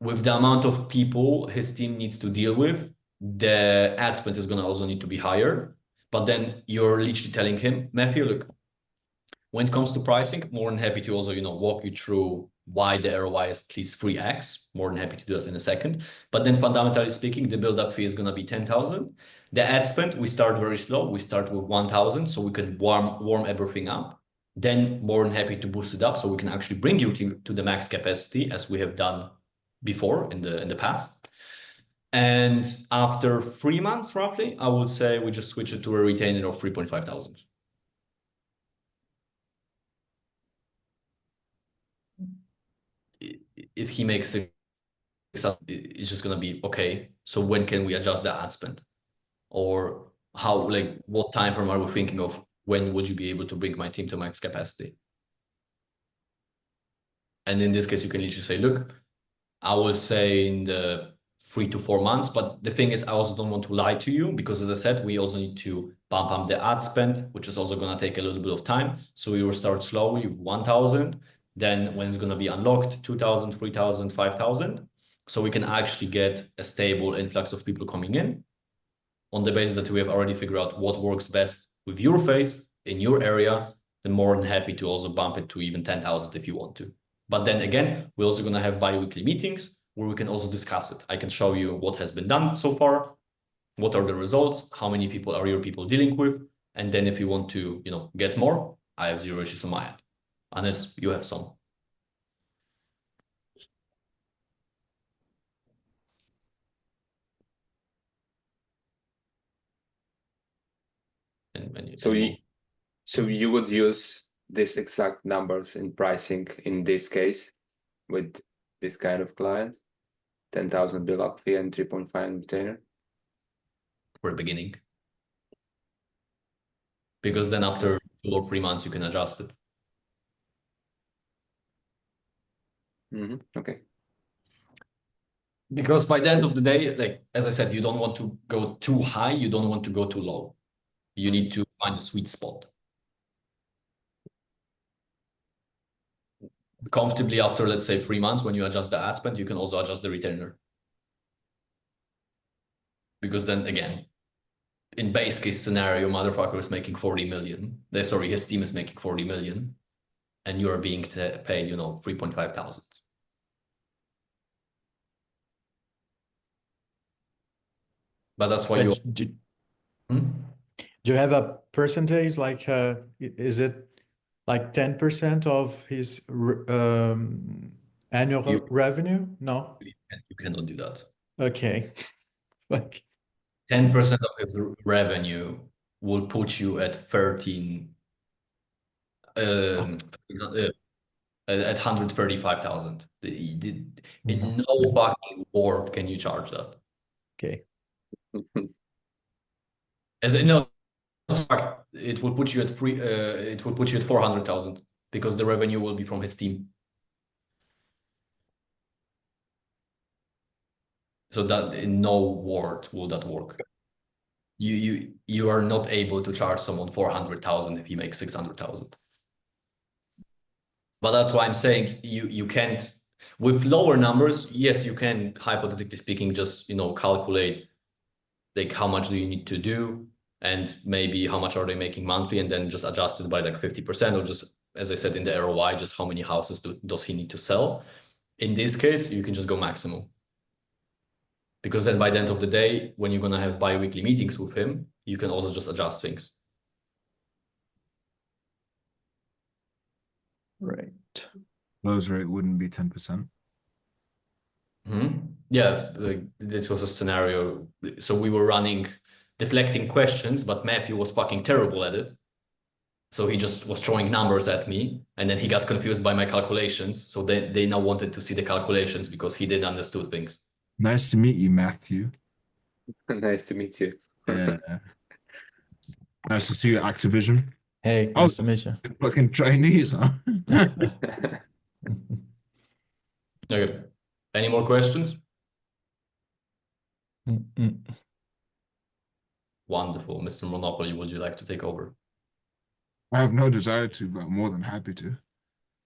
with the amount of people his team needs to deal with, the ad spend is gonna also need to be higher. But then you're literally telling him, Matthew, look, when it comes to pricing, more than happy to also, walk you through why the ROI is at least 3x. More than happy to do that in a second. But then fundamentally speaking, the build-up fee is going to be 10,000. The ad spend, we start very slow. We start with 1,000 so we can warm everything up. Then more than happy to boost it up so we can actually bring you to the max capacity as we have done before in the past. And after 3 months, roughly, I would say we just switch it to a retainer of 3,500. If he makes it, it's just gonna be okay. So when can we adjust the ad spend, or how? Like, what time frame are we thinking of? When would you be able to bring my team to max capacity? And in this case, you can literally say, look, I will say in the 3 to 4 months. But the thing is, I also don't want to lie to you because, as I said, we also need to bump up the ad spend, which is also gonna take a little bit of time. So we will start slowly with 1,000. Then when it's going to be unlocked, 2,000, 3,000, 5,000. So we can actually get a stable influx of people coming in on the basis that we have already figured out what works best with your face in your area. Then more than happy to also bump it to even 10,000 if you want to. But then again, we're also going to have bi-weekly meetings where we can also discuss it. I can show you what has been done so far, what are the results, how many people are your people dealing with. And then if you want to, get more, I have zero issues on my end. Unless you have some. So you would use these exact numbers in pricing in this case with this kind of client, 10,000 build-up fee and 3.5 retainer? For the beginning. Because then after 2 or 3 months, you can adjust it. Okay. Because by the end of the day, like, as I said, you don't want to go too high, you don't want to go too low. You need to find a sweet spot. comfortably after, let's say, 3 months, when you adjust the ad spend, you can also adjust the retainer. Because then again, in base case scenario, motherfucker is making 40 million. Sorry, his team is making 40 million, and you're being paid, 3.5 thousand. But that's why you. Do Hmm? you have a percentage? Like, is it like 10% of his annual You- revenue? No. You cannot do that. Okay. Like, 10% of his revenue will put you at 13, at 135,000. In no fucking world can you charge that. okay. As in no fact, it will put you at 400,000 because the revenue will be from his team. So that in no world will that work. You are not able to charge someone 400,000 if he makes 600,000. But that's why I'm saying you can't, with lower numbers. Yes, you can, hypothetically speaking, just calculate like how much do you need to do and maybe how much are they making monthly, and then just adjust it by like 50%, or just, as I said in the ROI, just how many houses does he need to sell. In this case, you can just go maximum. Because then by the end of the day, when you're going to have bi-weekly meetings with him, you can also just adjust things. Right. Close rate wouldn't be 10%. Yeah, like this was a scenario. So we were running deflecting questions, but Matthew was fucking terrible at it. So he just was throwing numbers at me, and then he got confused by my calculations. So they now wanted to see the calculations because he didn't understood things. Nice to meet you, Matthew. Nice to meet you. Yeah. Nice to see you at Activision. Hey, Oh, nice to meet you. fucking Chinese, huh? Okay. Any more questions? Wonderful. Mr. Monopoly, would you like to take over? I have no desire to, but I'm more than happy to.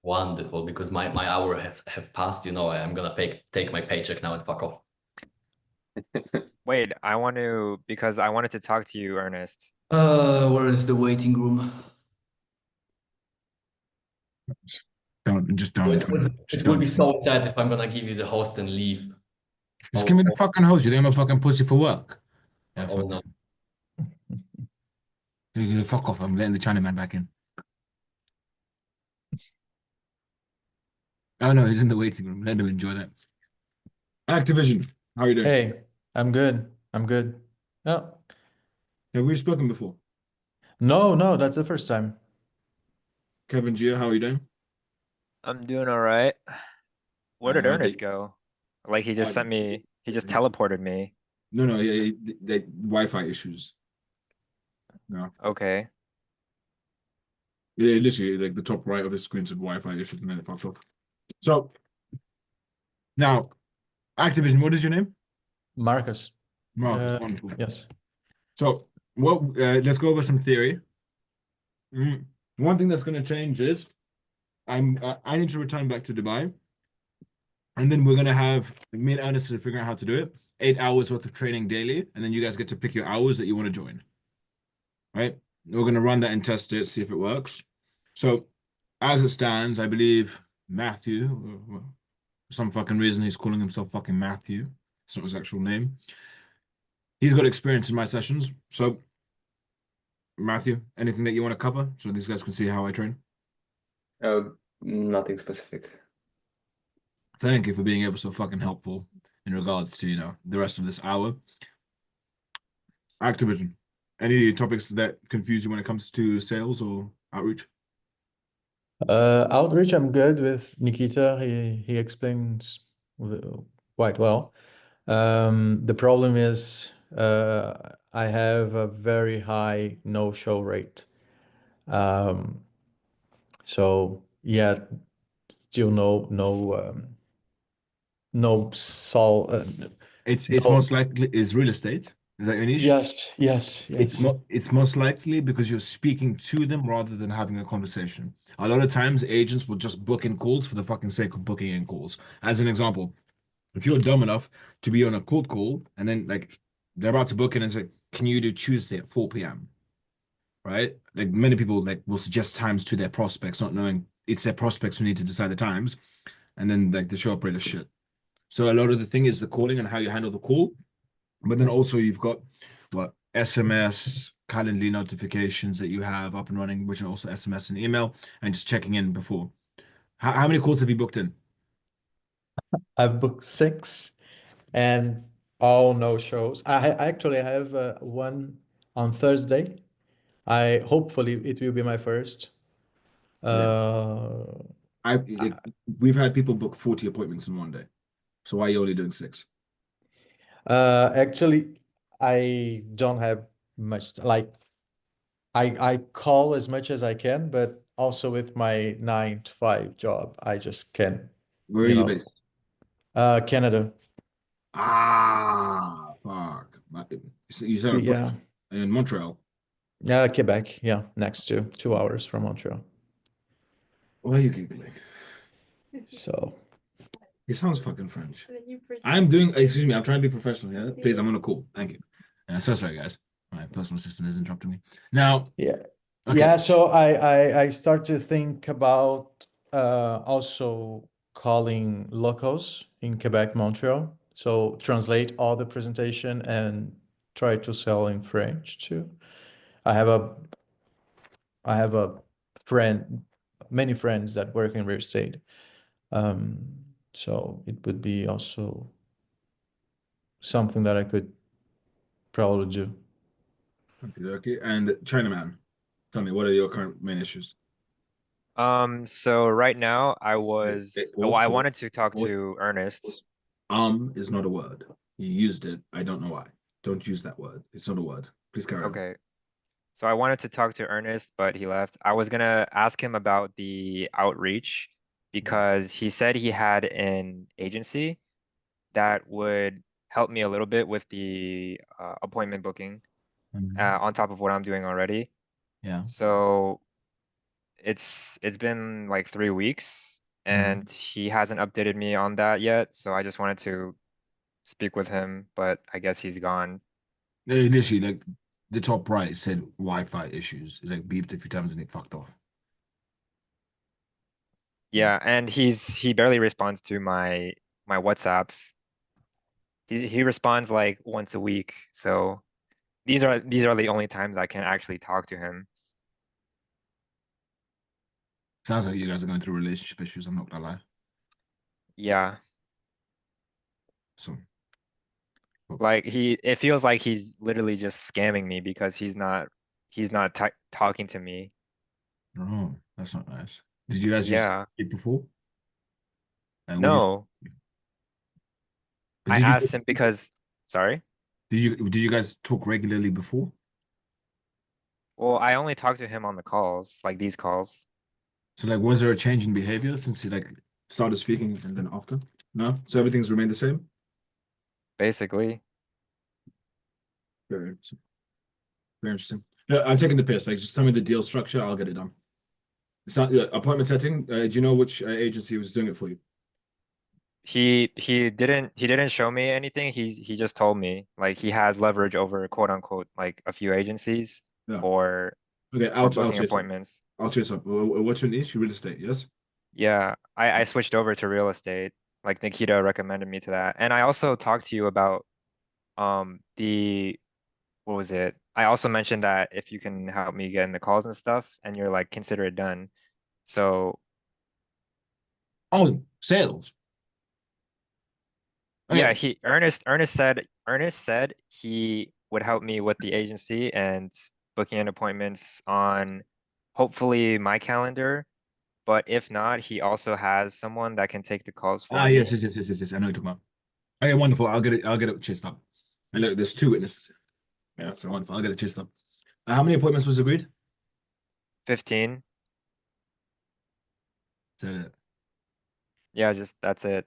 Wonderful, because my hour have passed. I'm gonna take my paycheck now and fuck off. Wait, because I wanted to talk to you, Ernest. Where is the waiting room? Don't. It will be so sad if I'm gonna give you the host and leave. Just give me the fucking host. You think I'm a fucking pussy for work? Yeah, Oh no. Fuck off. I'm letting the Chinaman back in. Oh no, he's in the waiting room. Let him enjoy that. Activision, how are you doing? Hey, I'm good. I'm good. No, Have we spoken before? no, that's the first time. Kevin Gia, how are you doing? I'm doing all right. Where did I Ernest think- go? Like he just he just teleported me. No, they Wi-Fi issues. No. Okay. Yeah, literally, like the top right of his screen said Wi-Fi issues, and then it fucked off. So now, Activision, what is your name? Marcus. Marcus, wonderful. Yes. So, let's go over some theory. One thing that's going to change is I need to return back to Dubai, and then we're going to have me and Ernest to figure out how to do it. 8 hours worth of training daily, and then you guys get to pick your hours that you want to join. Right? We're going to run that and test it, see if it works. So, as it stands, I believe Matthew, for some fucking reason, he's calling himself fucking Matthew. It's not his actual name. He's got experience in my sessions. So, Matthew, anything that you want to cover so these guys can see how I train? Nothing specific. Thank you for being ever so fucking helpful in regards to, the rest of this hour. Activision, any topics that confuse you when it comes to sales or outreach? Outreach, I'm good with Nikita. He explains quite well. The problem is I have a very high no-show rate. So yeah, still no It's no. most likely is real estate. Is that your niche? Yes. It's most likely because you're speaking to them rather than having a conversation. A lot of times agents will just book in calls for the fucking sake of booking in calls. As an example, if you're dumb enough to be on a cold call and then like they're about to book in and say, can you do Tuesday at 4 p.m.? Right? Like many people like will suggest times to their prospects, not knowing it's their prospects who need to decide the times, and then like the show operator shit. So a lot of the thing is the calling and how you handle the call. But then also you've got what SMS, Calendly notifications that you have up and running, which are also SMS and email, and just checking in before. How many calls have you booked in? I've booked 6 and all no shows. I actually have one on Thursday. I hopefully it will be my first. Uh, We've had people book 40 appointments in one day. So why are you only doing 6? Actually, I don't have much like I call as much as I can, but also with my 9 to 5 job, I just can't, Where are you you know. based? Canada. Ah, fuck. You said Yeah. in Montreal. Quebec. Yeah, next to 2 hours from Montreal. Why are you giggling? So He sounds fucking French. I'm doing, excuse me, I'm trying to be professional here. Please, I'm on a call. Thank you. So sorry, guys. My personal assistant is interrupting me. Now, yeah. okay. Yeah, so I start to think about also calling locals in Quebec, Montreal. So translate all the presentation and try to sell in French too. I have a friend, many friends that work in real estate. So it would be also something that I could probably do. Okay. And Chinaman, tell me, what are your current main issues? So right now I Pause. wanted to talk Pause. to Ernest. Is not a word. You used it. I don't know why. Don't use that word. It's not a word. Please carry on. Okay. So I wanted to talk to Ernest, but he left. I was gonna ask him about the outreach because he said he had an agency that would help me a little bit with the appointment booking on top of what I'm doing already. Yeah. So it's been like 3 weeks and he hasn't updated me on that yet. So I just wanted to speak with him, but I guess he's gone. Literally, like the top right said Wi-Fi issues. It's like beeped a few times and it fucked off. Yeah, and he barely responds to my WhatsApps. He responds like once a week. So these are the only times I can actually talk to him. Sounds like you guys are going through relationship issues. I'm not gonna lie. Yeah. So Like it feels like he's literally just scamming me because he's not talking to me. oh, that's not nice. Did you guys use Yeah. it before? And would you? No, But I did you? asked him because, sorry. Did you guys talk regularly before? Well, I only talk to him on the calls, like these calls. So like, was there a change in behavior since he like started speaking and then after? No. So everything's remained the same. Basically. Very interesting. Very interesting. No, I'm taking the piss. Like, just tell me the deal structure. I'll get it done. It's not appointment setting. Do you know which agency was doing it for you? He didn't show me anything. He just told me like he has leverage over quote unquote like a few agencies Yeah. for Okay, for I'll booking chase up. appointments. I'll chase up. What's your niche? Real estate, yes? Yeah, I switched over to real estate. Like Nikita recommended me to that. And I also talked to you about the what was it? I also mentioned that if you can help me get in the calls and stuff, and you're like, consider it done. So Oh, sales. yeah, Okay. Ernest said he would help me with the agency and booking in appointments on hopefully my calendar. But if not, he also has someone that can take the calls for Yes, me. yes. I know you're talking about. Okay, wonderful. I'll get it chased up. And look, there's 2 witnesses. Yeah, so wonderful. I'll get it chased up. How many appointments was agreed? 15. Is that it? Yeah, just that's it.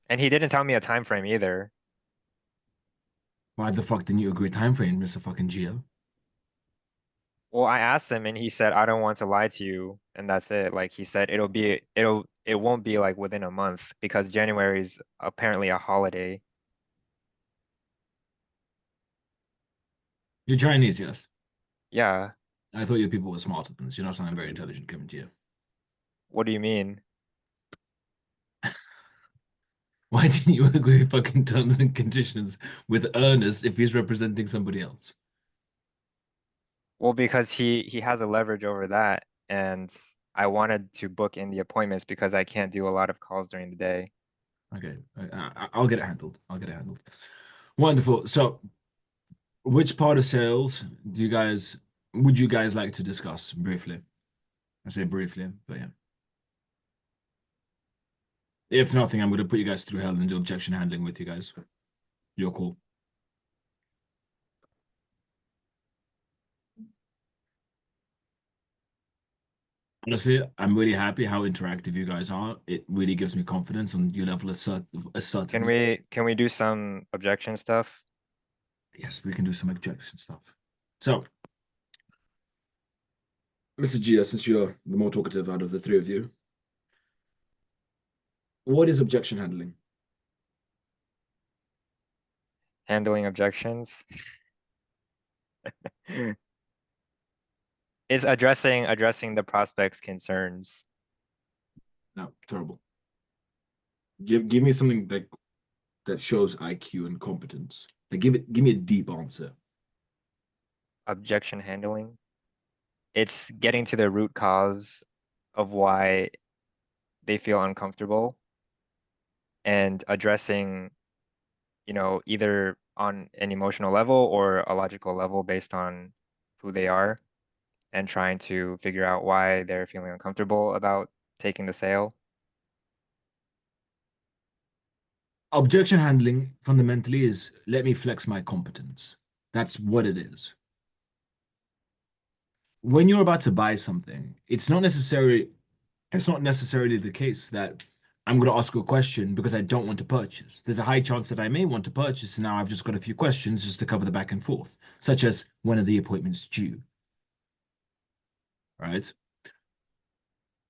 And he didn't tell me a time frame either. Why the fuck didn't you agree time frame, Mr. fucking Gio? Well, I asked him and he said, I don't want to lie to you. And that's it. Like he said, it won't be like within a month because January is apparently a holiday. You're Chinese, yes? Yeah. I thought your people were smarter than this. You're not sounding very intelligent, Kevin Gio. What do you mean? Why didn't you agree fucking terms and conditions with Ernest if he's representing somebody else? Well, because he has a leverage over that, and I wanted to book in the appointments because I can't do a lot of calls during the day. Okay, I'll get it handled. I'll get it handled. Wonderful. So, which part of sales would you guys like to discuss briefly? I say briefly, but yeah. If nothing, I'm going to put you guys through hell and do objection handling with you guys. You're cool. Honestly, I'm really happy how interactive you guys are. It really gives me confidence on your level of assertiveness. Can we do some objection stuff? Yes, we can do some objection stuff. So, Mr. Gia, since you're the more talkative out of the three of you, what is objection handling? Handling objections? It's addressing the prospect's concerns. No, terrible. Give me something like that shows IQ and competence. Like give me a deep answer. Objection handling. It's getting to the root cause of why they feel uncomfortable and addressing, either on an emotional level or a logical level based on who they are and trying to figure out why they're feeling uncomfortable about taking the sale. Objection handling fundamentally is let me flex my competence. That's what it is. When you're about to buy something, it's not necessarily the case that I'm going to ask you a question because I don't want to purchase. There's a high chance that I may want to purchase, and now I've just got a few questions just to cover the back and forth, such as when are the appointments due? Right?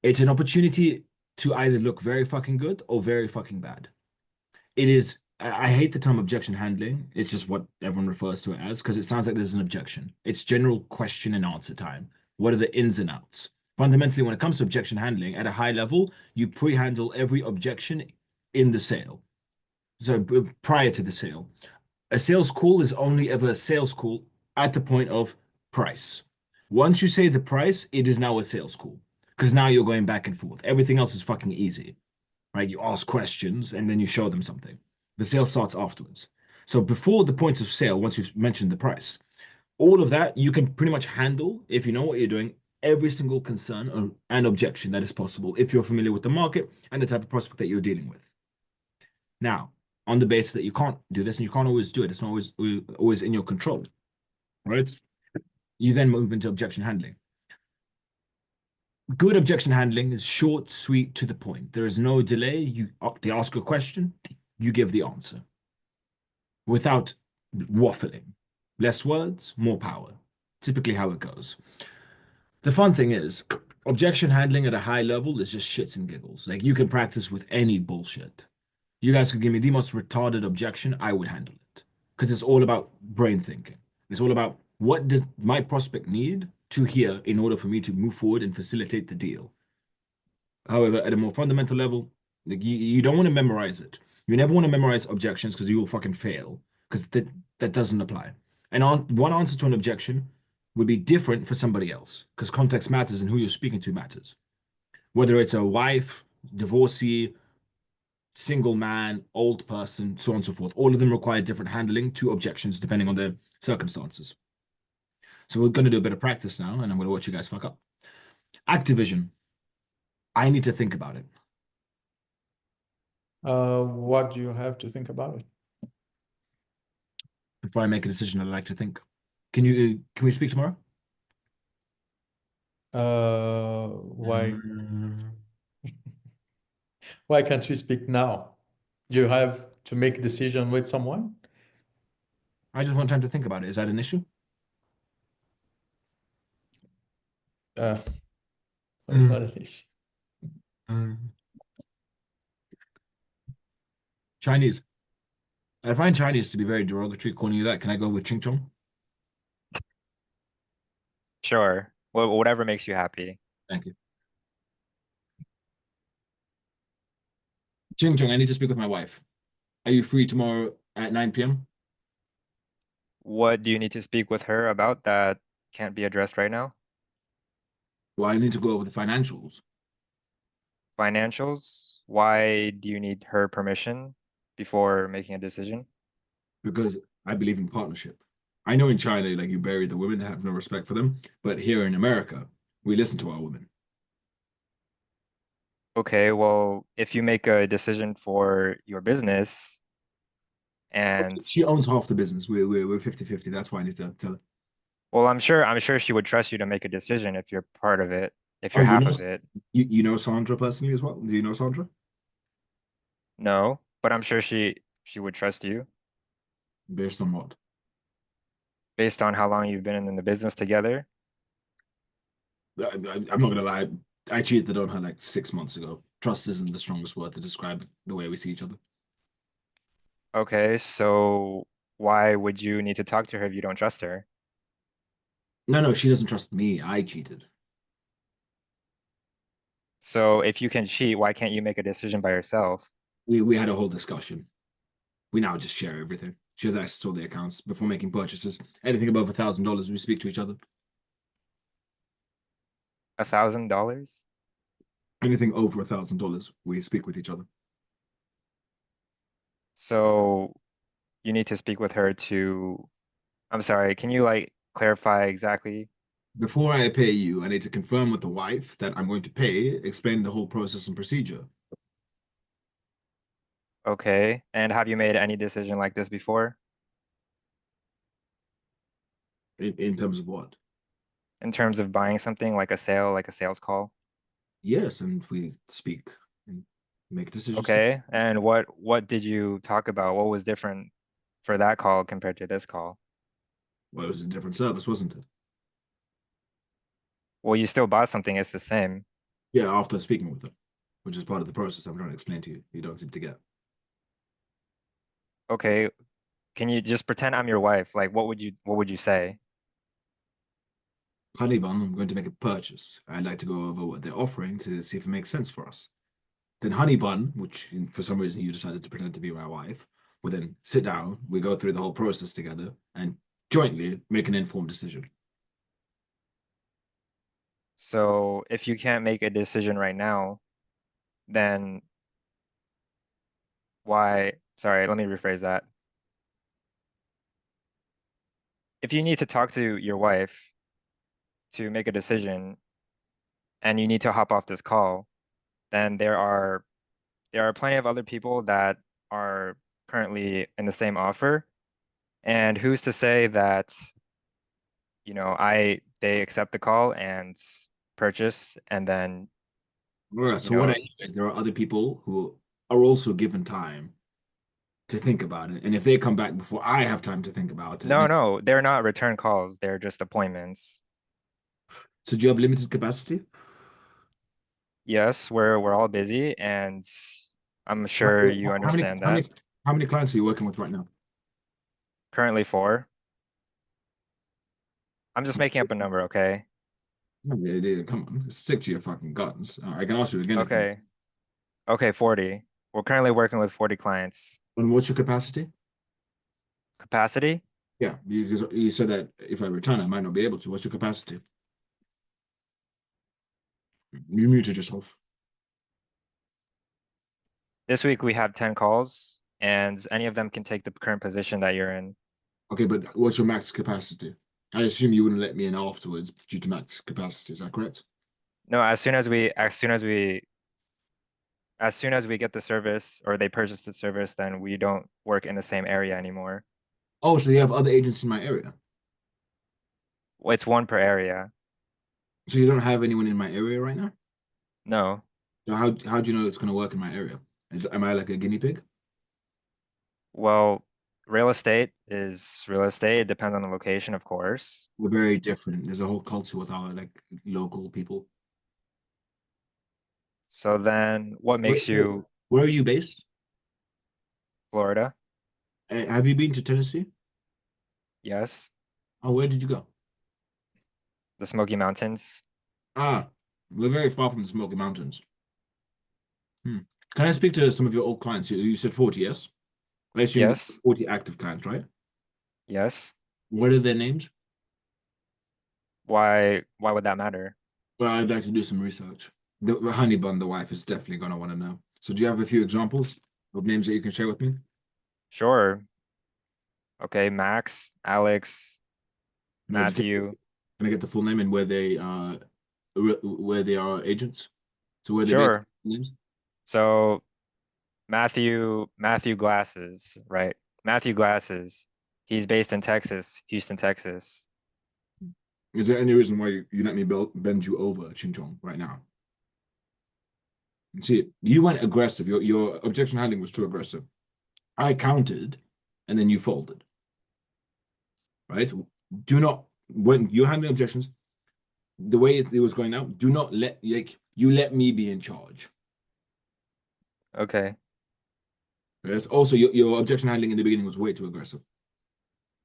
It's an opportunity to either look very fucking good or very fucking bad. It is, I hate the term objection handling. It's just what everyone refers to it as because it sounds like there's an objection. It's general question and answer time. What are the ins and outs? Fundamentally, when it comes to objection handling, at a high level, you pre-handle every objection in the sale. So prior to the sale, a sales call is only ever a sales call at the point of price. Once you say the price, it is now a sales call because now you're going back and forth. Everything else is fucking easy, right? You ask questions and then you show them something. The sale starts afterwards. So before the point of sale, once you've mentioned the price, all of that you can pretty much handle if you know what you're doing, every single concern and objection that is possible if you're familiar with the market and the type of prospect that you're dealing with. Now, on the basis that you can't do this and you can't always do it, it's not always in your control, right? You then move into objection handling. Good objection handling is short, sweet, to the point. There is no delay. They ask a question, you give the answer without waffling. Less words, more power. Typically how it goes. The fun thing is, objection handling at a high level is just shits and giggles. Like you can practice with any bullshit. You guys could give me the most retarded objection, I would handle it. Because it's all about brain thinking. It's all about what does my prospect need to hear in order for me to move forward and facilitate the deal. However, at a more fundamental level, like you don't want to memorize it. You never want to memorize objections because you will fucking fail. Because that doesn't apply. And one answer to an objection would be different for somebody else. Because context matters and who you're speaking to matters. Whether it's a wife, divorcee, single man, old person, so on and so forth. All of them require different handling to objections depending on their circumstances. So we're going to do a bit of practice now, and I'm going to watch you guys fuck up. Activision. I need to think about it. What do you have to think about it? Before I make a decision, I'd like to think. Can we speak tomorrow? Why why can't we speak now? Do you have to make a decision with someone? I just want time to think about it. Is that an issue? That's Mm. not an issue. Chinese. I find Chinese to be very derogatory calling you that. Can I go with Ching Chong? Sure. Well, whatever makes you happy. Thank you. Ching Chong, I need to speak with my wife. Are you free tomorrow at 9 p.m.? What do you need to speak with her about that can't be addressed right now? Well, I need to go over the financials Financials? Why do you need her permission before making a decision? because I believe in partnership. I know in China, like you bury the women, have no respect for them, but here in America, we listen to our women. Okay, well, if you make a decision for your business and She owns half the business. We're 50-50. That's why I need to tell her. well, I'm sure she would trust you to make a decision if you're part of it, if Oh, you're you half know, of it. you know Sandra personally as well? Do you know Sandra? No, but I'm sure she would trust you Based on what? based on how long you've been in the business together. I'm not gonna lie. I cheated on her like 6 months ago. Trust isn't the strongest word to describe the way we see each other. Okay, so why would you need to talk to her if you don't trust her? No, she doesn't trust me. I cheated. So if you can cheat, why can't you make a decision by yourself? We had a whole discussion. We now just share everything. She has access to all the accounts before making purchases. Anything above $1,000, we speak to each other. $1,000? Anything over $1,000, we speak with each other. So you need to speak with her to, I'm sorry, can you like clarify exactly? Before I pay you, I need to confirm with the wife that I'm going to pay, explain the whole process and procedure. Okay, and have you made any decision like this before? In terms of what? In terms of buying something like a sale, like a sales call? Yes, and we speak and make decisions. Okay, and what did you talk about? What was different for that call compared to this call? Well, it was a different service, wasn't it? Well, you still bought something, it's the same. Yeah, after speaking with her, which is part of the process I'm trying to explain to you. You don't seem to get. Okay, can you just pretend I'm your wife? Like what would you say? Honey bun, I'm going to make a purchase. I'd like to go over what they're offering to see if it makes sense for us. Then honey bun, which for some reason you decided to pretend to be my wife, will then sit down, we go through the whole process together and jointly make an informed decision. So if you can't make a decision right now, then why, sorry, let me rephrase that. If you need to talk to your wife to make a decision and you need to hop off this call, then there are plenty of other people that are currently in the same offer. And who's to say that, they accept the call and purchase and then, All right, you so what know, I hear is there are other people who are also given time to think about it. And if they come back before I have time to think about it, no, they're not return calls. They're just appointments. so do you have limited capacity? Yes, we're all busy and I'm sure you understand that. How many clients are you working with right now? Currently 4. I'm just making up a number, okay? Come on, stick to your fucking guns. I can ask you again. Okay. Okay, 40. We're currently working with 40 clients. And what's your capacity? Capacity? Yeah, because you said that if I return, I might not be able to. What's your capacity? You muted yourself. This week we have 10 calls and any of them can take the current position that you're in. Okay, but what's your max capacity? I assume you wouldn't let me in afterwards due to max capacity. Is that correct? No, as soon as we get the service or they purchase the service, then we don't work in the same area anymore. Oh, so you have other agents in my area. It's 1 per area. So you don't have anyone in my area right now? No. So how do you know it's going to work in my area? Am I like a guinea pig? Well, real estate is real estate. It depends on the location, of course. We're very different. There's a whole culture with our like local people. So then what makes So, you where are you based? Florida? Have you been to Tennessee? Yes. Oh, where did you go? The Smoky Mountains? Ah, we're very far from the Smoky Mountains. Can I speak to some of your old clients? You said 40, yes? I assume you have Yes. 40 active clients, right? Yes. What are their names? Why would that matter? Well, I'd like to do some research. The honey bun, the wife, is definitely going to want to know. So do you have a few examples of names that you can share with me? Sure. Okay, Max, Alex, No, just Matthew. can I get the full name and where they are agents? So where they make Sure. names? So Matthew Glasses, right? Matthew Glasses. He's based in Texas, Houston, Texas. Is there any reason why you let me bend you over, Ching Chong, right now? See, you went aggressive. Your objection handling was too aggressive. I countered, and then you folded. Right? Do not, when you're handling objections, the way it was going now, do not let you let me be in charge. Okay. Yes. Also, your objection handling in the beginning was way too aggressive.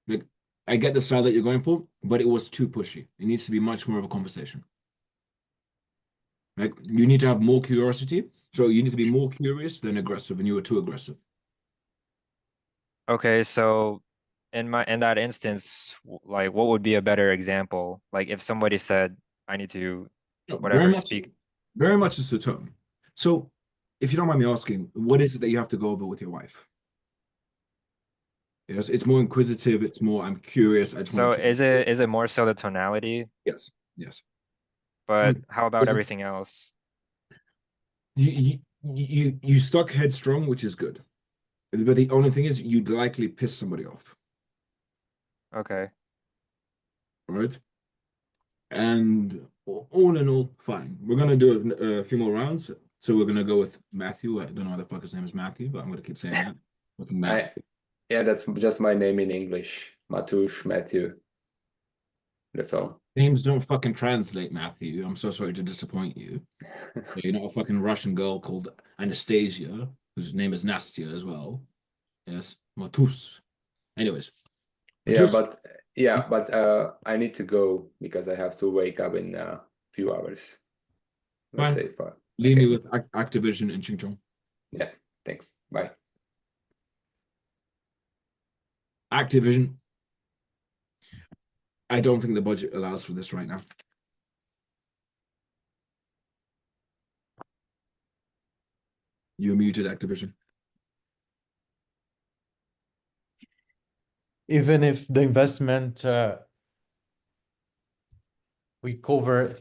Like, I get the style that you're going for, but it was too pushy. It needs to be much more of a conversation. Like, you need to have more curiosity. So you need to be more curious than aggressive, and you were too aggressive. Okay, so in that instance, like what would be a better example? Like if somebody said, I need to No, whatever speak. very much is the tone. So, if you don't mind me asking, what is it that you have to go over with your wife? Yes, it's more inquisitive. It's more, I'm curious. I just So want to. is it more so the tonality? Yes, yes. But how about Is it- everything else? You stuck headstrong, which is good. But the only thing is, you'd likely piss somebody off, Okay. right? And all in all, fine. We're gonna do a few more rounds. So we're gonna go with Matthew. I don't know why the fuck his name is Matthew, but I'm gonna keep saying that. Matthew. Yeah, that's just my name in English. Matusz, Matthew. That's all. Names don't fucking translate, Matthew. I'm so sorry to disappoint you. You're not a fucking Russian girl called Anastasia, whose name is Nastya as well. Yes, Matus. Anyways, Yeah, Matus, but I need to go because I have to wake up in a few hours. Let's fine. say 5. Leave Okay. me with Activision and Chingchong. Yeah, thanks. Bye. Activision. I don't think the budget allows for this right now. You're muted, Activision. Even if the investment we cover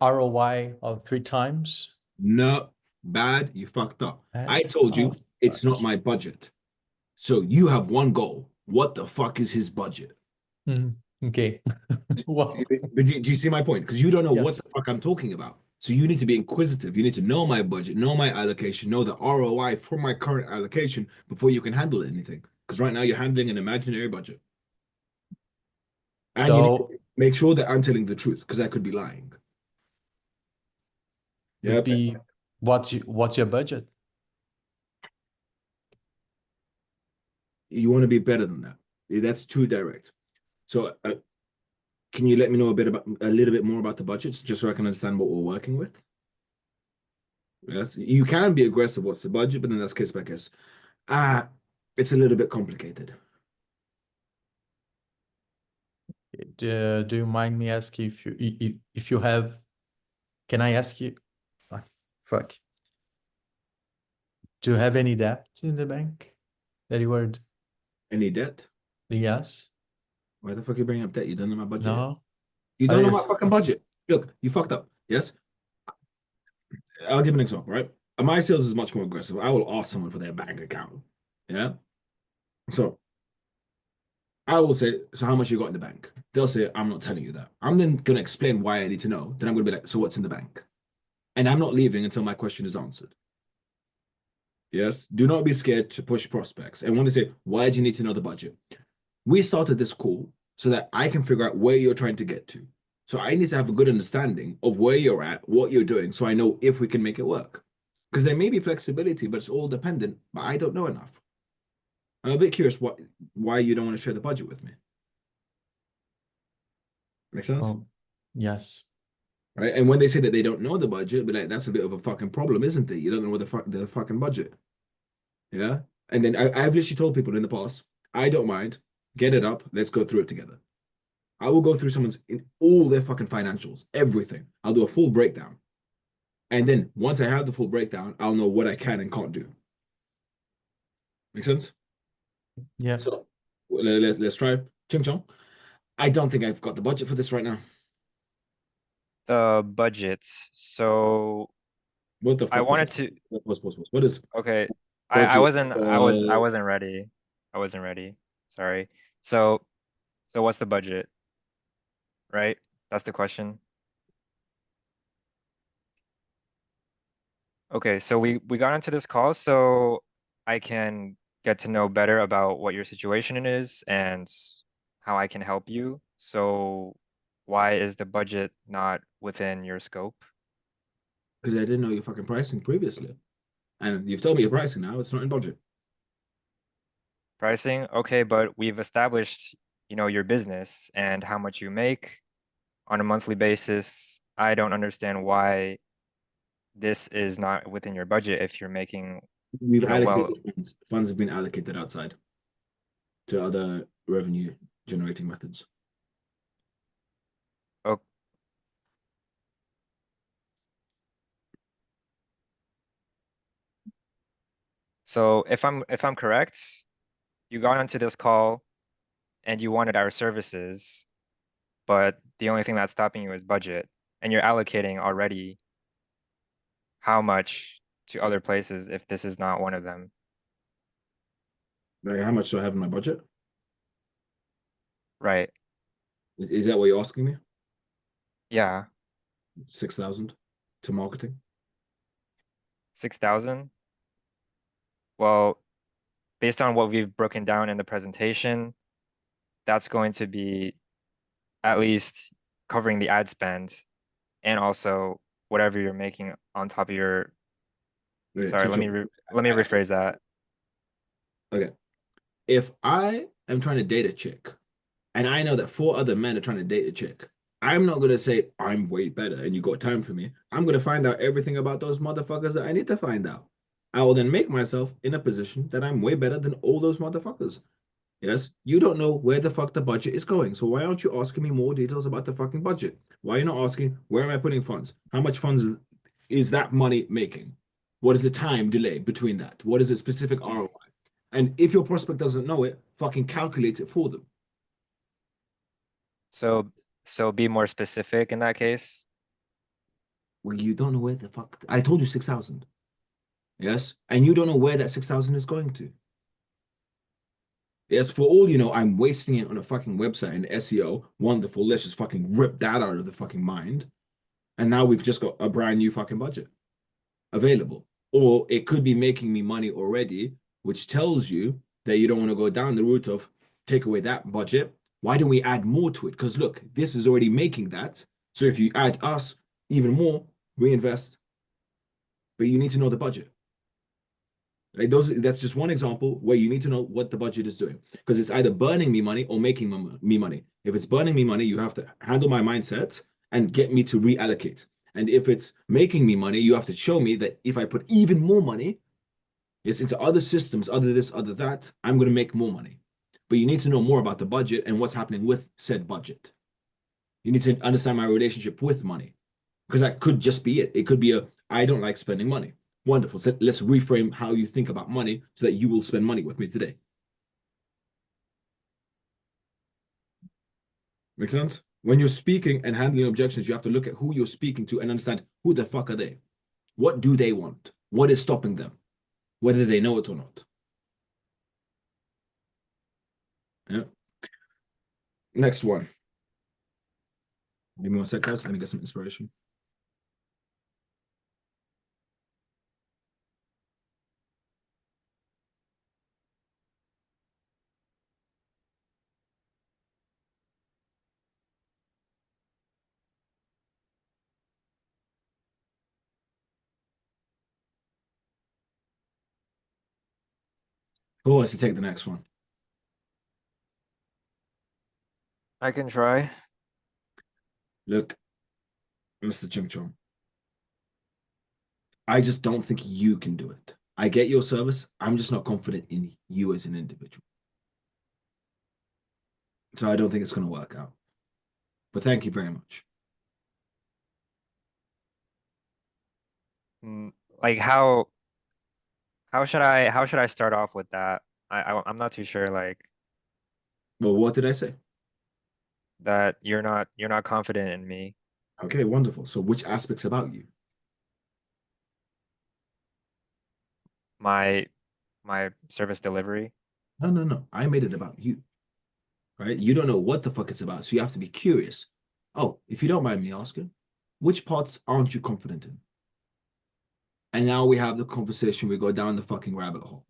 ROI of 3 times. No, bad. You fucked up. I Bad? told you Oh, it's not fuck. my budget. So you have one goal. What the fuck is his budget? Okay. Well, But do you see my point? Because you don't know what yes. the fuck I'm talking about. So you need to be inquisitive. You need to know my budget, know my allocation, know the ROI for my current allocation before you can handle anything. Because right now you're handling an imaginary budget. And you need to So make sure that I'm telling the truth because I could be lying. would Yeah. be what's your budget? You want to be better than that. That's too direct. So can you let me know a little bit more about the budgets just so I can understand what we're working with? Yes, you can be aggressive. What's the budget? But then that's case by case. It's a little bit complicated. Do you mind me asking if you have? Can I ask you? Oh, fuck. Do you have any debt in the bank that you were? Any debt? Yes. Why the fuck are you bringing up debt? You don't know my budget yet? No. You don't know I my just- fucking budget. Look, you fucked up. Yes. I'll give an example, right? My sales is much more aggressive. I will ask someone for their bank account. Yeah. So I will say, so how much you got in the bank? They'll say, I'm not telling you that. I'm then going to explain why I need to know. Then I'm going to be like, so what's in the bank? And I'm not leaving until my question is answered. Yes, do not be scared to push prospects. And when they say, why do you need to know the budget? We started this call so that I can figure out where you're trying to get to. So I need to have a good understanding of where you're at, what you're doing, so I know if we can make it work. Because there may be flexibility, but it's all dependent, but I don't know enough. I'm a bit curious why you don't want to share the budget with me. Make sense? Oh, yes. Right? And when they say that they don't know the budget, be like, that's a bit of a fucking problem, isn't it? You don't know what the fucking budget. Yeah. And then I've literally told people in the past, I don't mind, get it up, let's go through it together. I will go through someone's in all their fucking financials, everything. I'll do a full breakdown. And then once I have the full breakdown, I'll know what I can and can't do. Make sense? Yeah. So let's try Ching Chong. I don't think I've got the budget for this right now. The budget. So What the fuck? I was wanted that? to, What is okay. budget? I wasn't ready. I wasn't ready. Sorry. So what's the budget? Right? That's the question. Okay, so we got into this call so I can get to know better about what your situation is and how I can help you. So why is the budget not within your scope? because I didn't know your fucking pricing previously. And you've told me your pricing now, it's not in budget. Pricing? Okay, but we've established, your business and how much you make on a monthly basis. I don't understand why this is not within your budget if you're making, We've well, allocated funds. Funds have been allocated outside to other revenue generating methods. oh, so if I'm correct, you got onto this call and you wanted our services, but the only thing that's stopping you is budget, and you're allocating already how much to other places if this is not one of them. Like, how much do I have in my budget? Right. Is that what you're asking me? Yeah. 6,000 to marketing. 6,000. Well, based on what we've broken down in the presentation, that's going to be at least covering the ad spend and also whatever you're making on top of your, sorry, let me rephrase that. Okay. If I am trying to date a chick and I know that 4 other men are trying to date a chick, I'm not going to say I'm way better and you got time for me. I'm going to find out everything about those motherfuckers that I need to find out. I will then make myself in a position that I'm way better than all those motherfuckers. Yes, you don't know where the fuck the budget is going. So why aren't you asking me more details about the fucking budget? Why are you not asking where am I putting funds? How much funds is that money making? What is the time delay between that? What is the specific ROI? And if your prospect doesn't know it, fucking calculate it for them. So be more specific in that case. Well, you don't know where the fuck I told you 6,000. Yes, and you don't know where that 6,000 is going to. Yes, for all you know, I'm wasting it on a fucking website and SEO. Wonderful. Let's just fucking rip that out of the fucking mind. And now we've just got a brand new fucking budget available. Or it could be making me money already, which tells you that you don't want to go down the route of take away that budget. Why don't we add more to it? Because look, this is already making that. So if you add us even more, we invest. But you need to know the budget. Like that's just one example where you need to know what the budget is doing, because it's either burning me money or making me money. If it's burning me money, you have to handle my mindset and get me to reallocate. And if it's making me money, you have to show me that if I put even more money, yes, into other systems, other this, other that, I'm going to make more money. But you need to know more about the budget and what's happening with said budget. You need to understand my relationship with money, because that could just be it. It could be I don't like spending money. Wonderful. So let's reframe how you think about money so that you will spend money with me today. Make sense? When you're speaking and handling objections, you have to look at who you're speaking to and understand who the fuck are they? What do they want? What is stopping them? Whether they know it or not. Yeah. Next one. Give me 1 sec, guys. Let me get some inspiration. . Who wants to take the next one? I can try. Look, Mr. Chim Chom, I just don't think you can do it. I get your service. I'm just not confident in you as an individual. So I don't think it's going to work out. But thank you very much. Like how should I start off with that? I'm not too sure, like, Well, what did I say? that you're not confident in me. Okay, wonderful. So which aspects about you? My service delivery. No. I made it about you. Right? You don't know what the fuck it's about, so you have to be curious. Oh, if you don't mind me asking, which parts aren't you confident in? And now we have the conversation, we go down the fucking rabbit hole.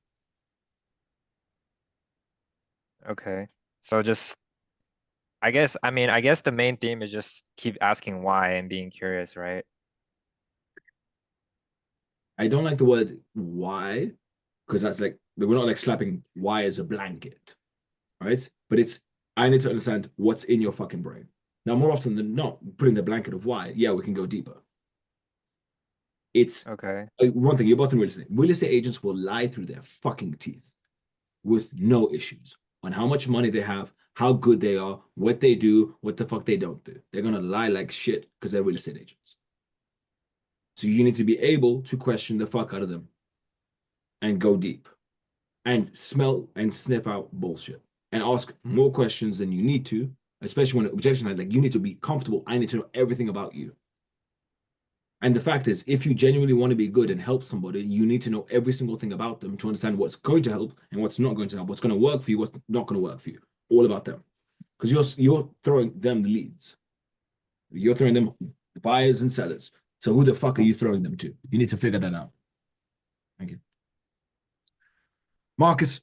Okay. So just I guess the main theme is just keep asking why and being curious, right? I don't like the word why, because that's like, we're not like slapping why as a blanket, right? But it's, I need to understand what's in your fucking brain. Now, more often than not, putting the blanket of why, yeah, we can go deeper. It's Okay. one thing, you're both in real estate. Real estate agents will lie through their fucking teeth with no issues on how much money they have, how good they are, what they do, what the fuck they don't do. They're gonna lie like shit because they're real estate agents. So you need to be able to question the fuck out of them and go deep and smell and sniff out bullshit and ask more questions than you need to, especially when objection had, like, you need to be comfortable. I need to know everything about you. And the fact is, if you genuinely want to be good and help somebody, you need to know every single thing about them to understand what's going to help and what's not going to help, what's going to work for you, what's not going to work for you. All about them. Because you're throwing them the leads. You're throwing them the buyers and sellers. So who the fuck are you throwing them to? You need to figure that out. Thank you. Marcus,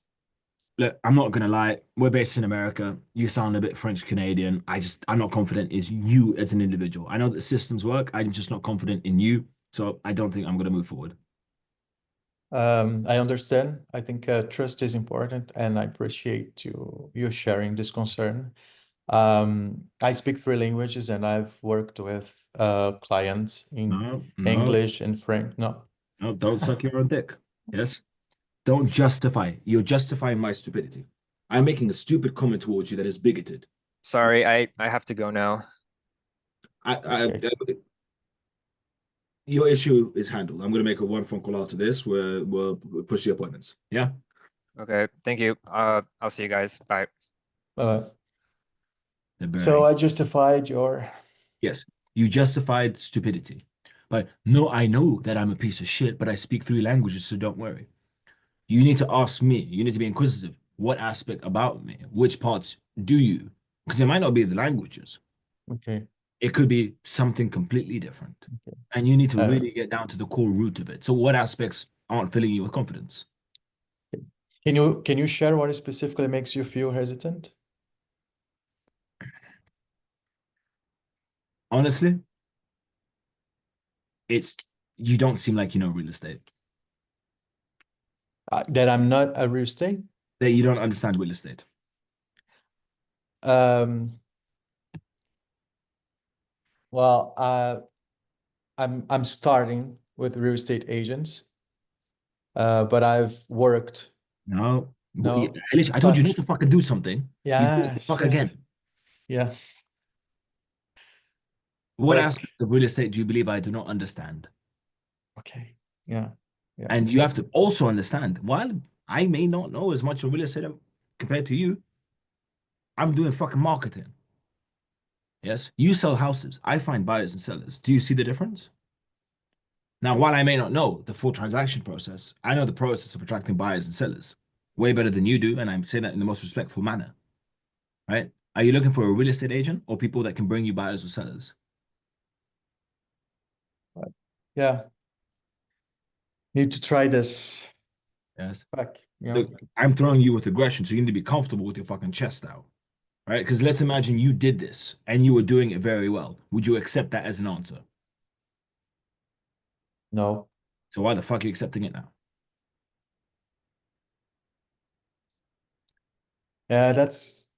look, I'm not gonna lie. We're based in America. You sound a bit French Canadian. I'm not confident is you as an individual. I know that systems work. I'm just not confident in you. So I don't think I'm gonna move forward. I understand. I think trust is important, and I appreciate you sharing this concern. I speak 3 languages, and I've worked with clients in No, English and French. No, don't suck your own dick. Yes. Don't justify. You're justifying my stupidity. I'm making a stupid comment towards you that is bigoted. Sorry, I have to go now. Okay. Your issue is handled. I'm going to make a one phone call after this where we'll push the appointments. Yeah. Okay, thank you. I'll see you guys. Bye. So I justified your. Yes, you justified stupidity. But no, I know that I'm a piece of shit, but I speak 3 languages, so don't worry. You need to ask me. You need to be inquisitive. What aspect about me? Which parts do you? Because it might not be the languages. Okay. It could be something completely different. Okay. And you need to really get down to the core root of it. So what aspects aren't filling you with confidence? Can you share what specifically makes you feel hesitant? Honestly, it's you don't seem like you know real estate. That I'm not a real estate. That you don't understand real estate. Well, I'm starting with real estate agents, but I've worked. No. No. I told you not to fucking do something. Yeah. You did the fuck again. Yeah. What Like, aspect of real estate do you believe I do not understand? okay. Yeah. Yeah. And you have to also understand, while I may not know as much of real estate compared to you, I'm doing fucking marketing. Yes. You sell houses. I find buyers and sellers. Do you see the difference? Now, while I may not know the full transaction process, I know the process of attracting buyers and sellers way better than you do, and I'm saying that in the most respectful manner, right? Are you looking for a real estate agent or people that can bring you buyers or sellers? Yeah. Need to try this. Yes. Back. Yeah. Look, I'm throwing you with aggression, so you need to be comfortable with your fucking chest out, right? Because let's imagine you did this and you were doing it very well. Would you accept that as an answer? No. So why the fuck are you accepting it now? Yeah, that's,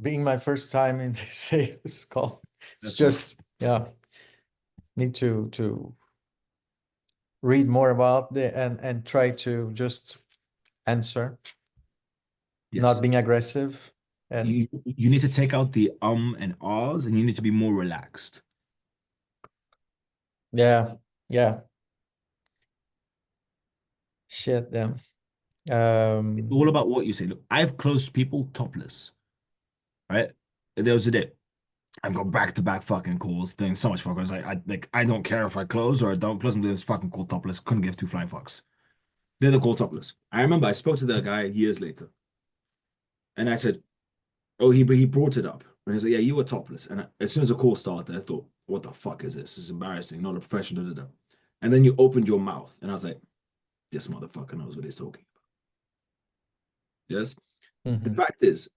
being my first time in this sales call. It's That's just, yeah, need to read more about the and try to just answer, Yes. not being aggressive. And You need to take out the and ahs, and you need to be more relaxed. yeah, shit, them. It's all about what you say. Look, I've closed people topless, right? There was a day I've got back-to-back fucking calls doing so much fuckers. I don't care if I close or I don't close. I'm doing this fucking call topless. Couldn't give two flying fucks. They're the call topless. I remember I spoke to the guy years later, and I said, "Oh, he brought it up." And he's like, "Yeah, you were topless." And as soon as the call started, I thought, "What the fuck is this? This is embarrassing. Not a professional." Da, da, da. And then you opened your mouth, and I was like, "This motherfucker knows what he's talking about." Yes. The Mhm. fact is,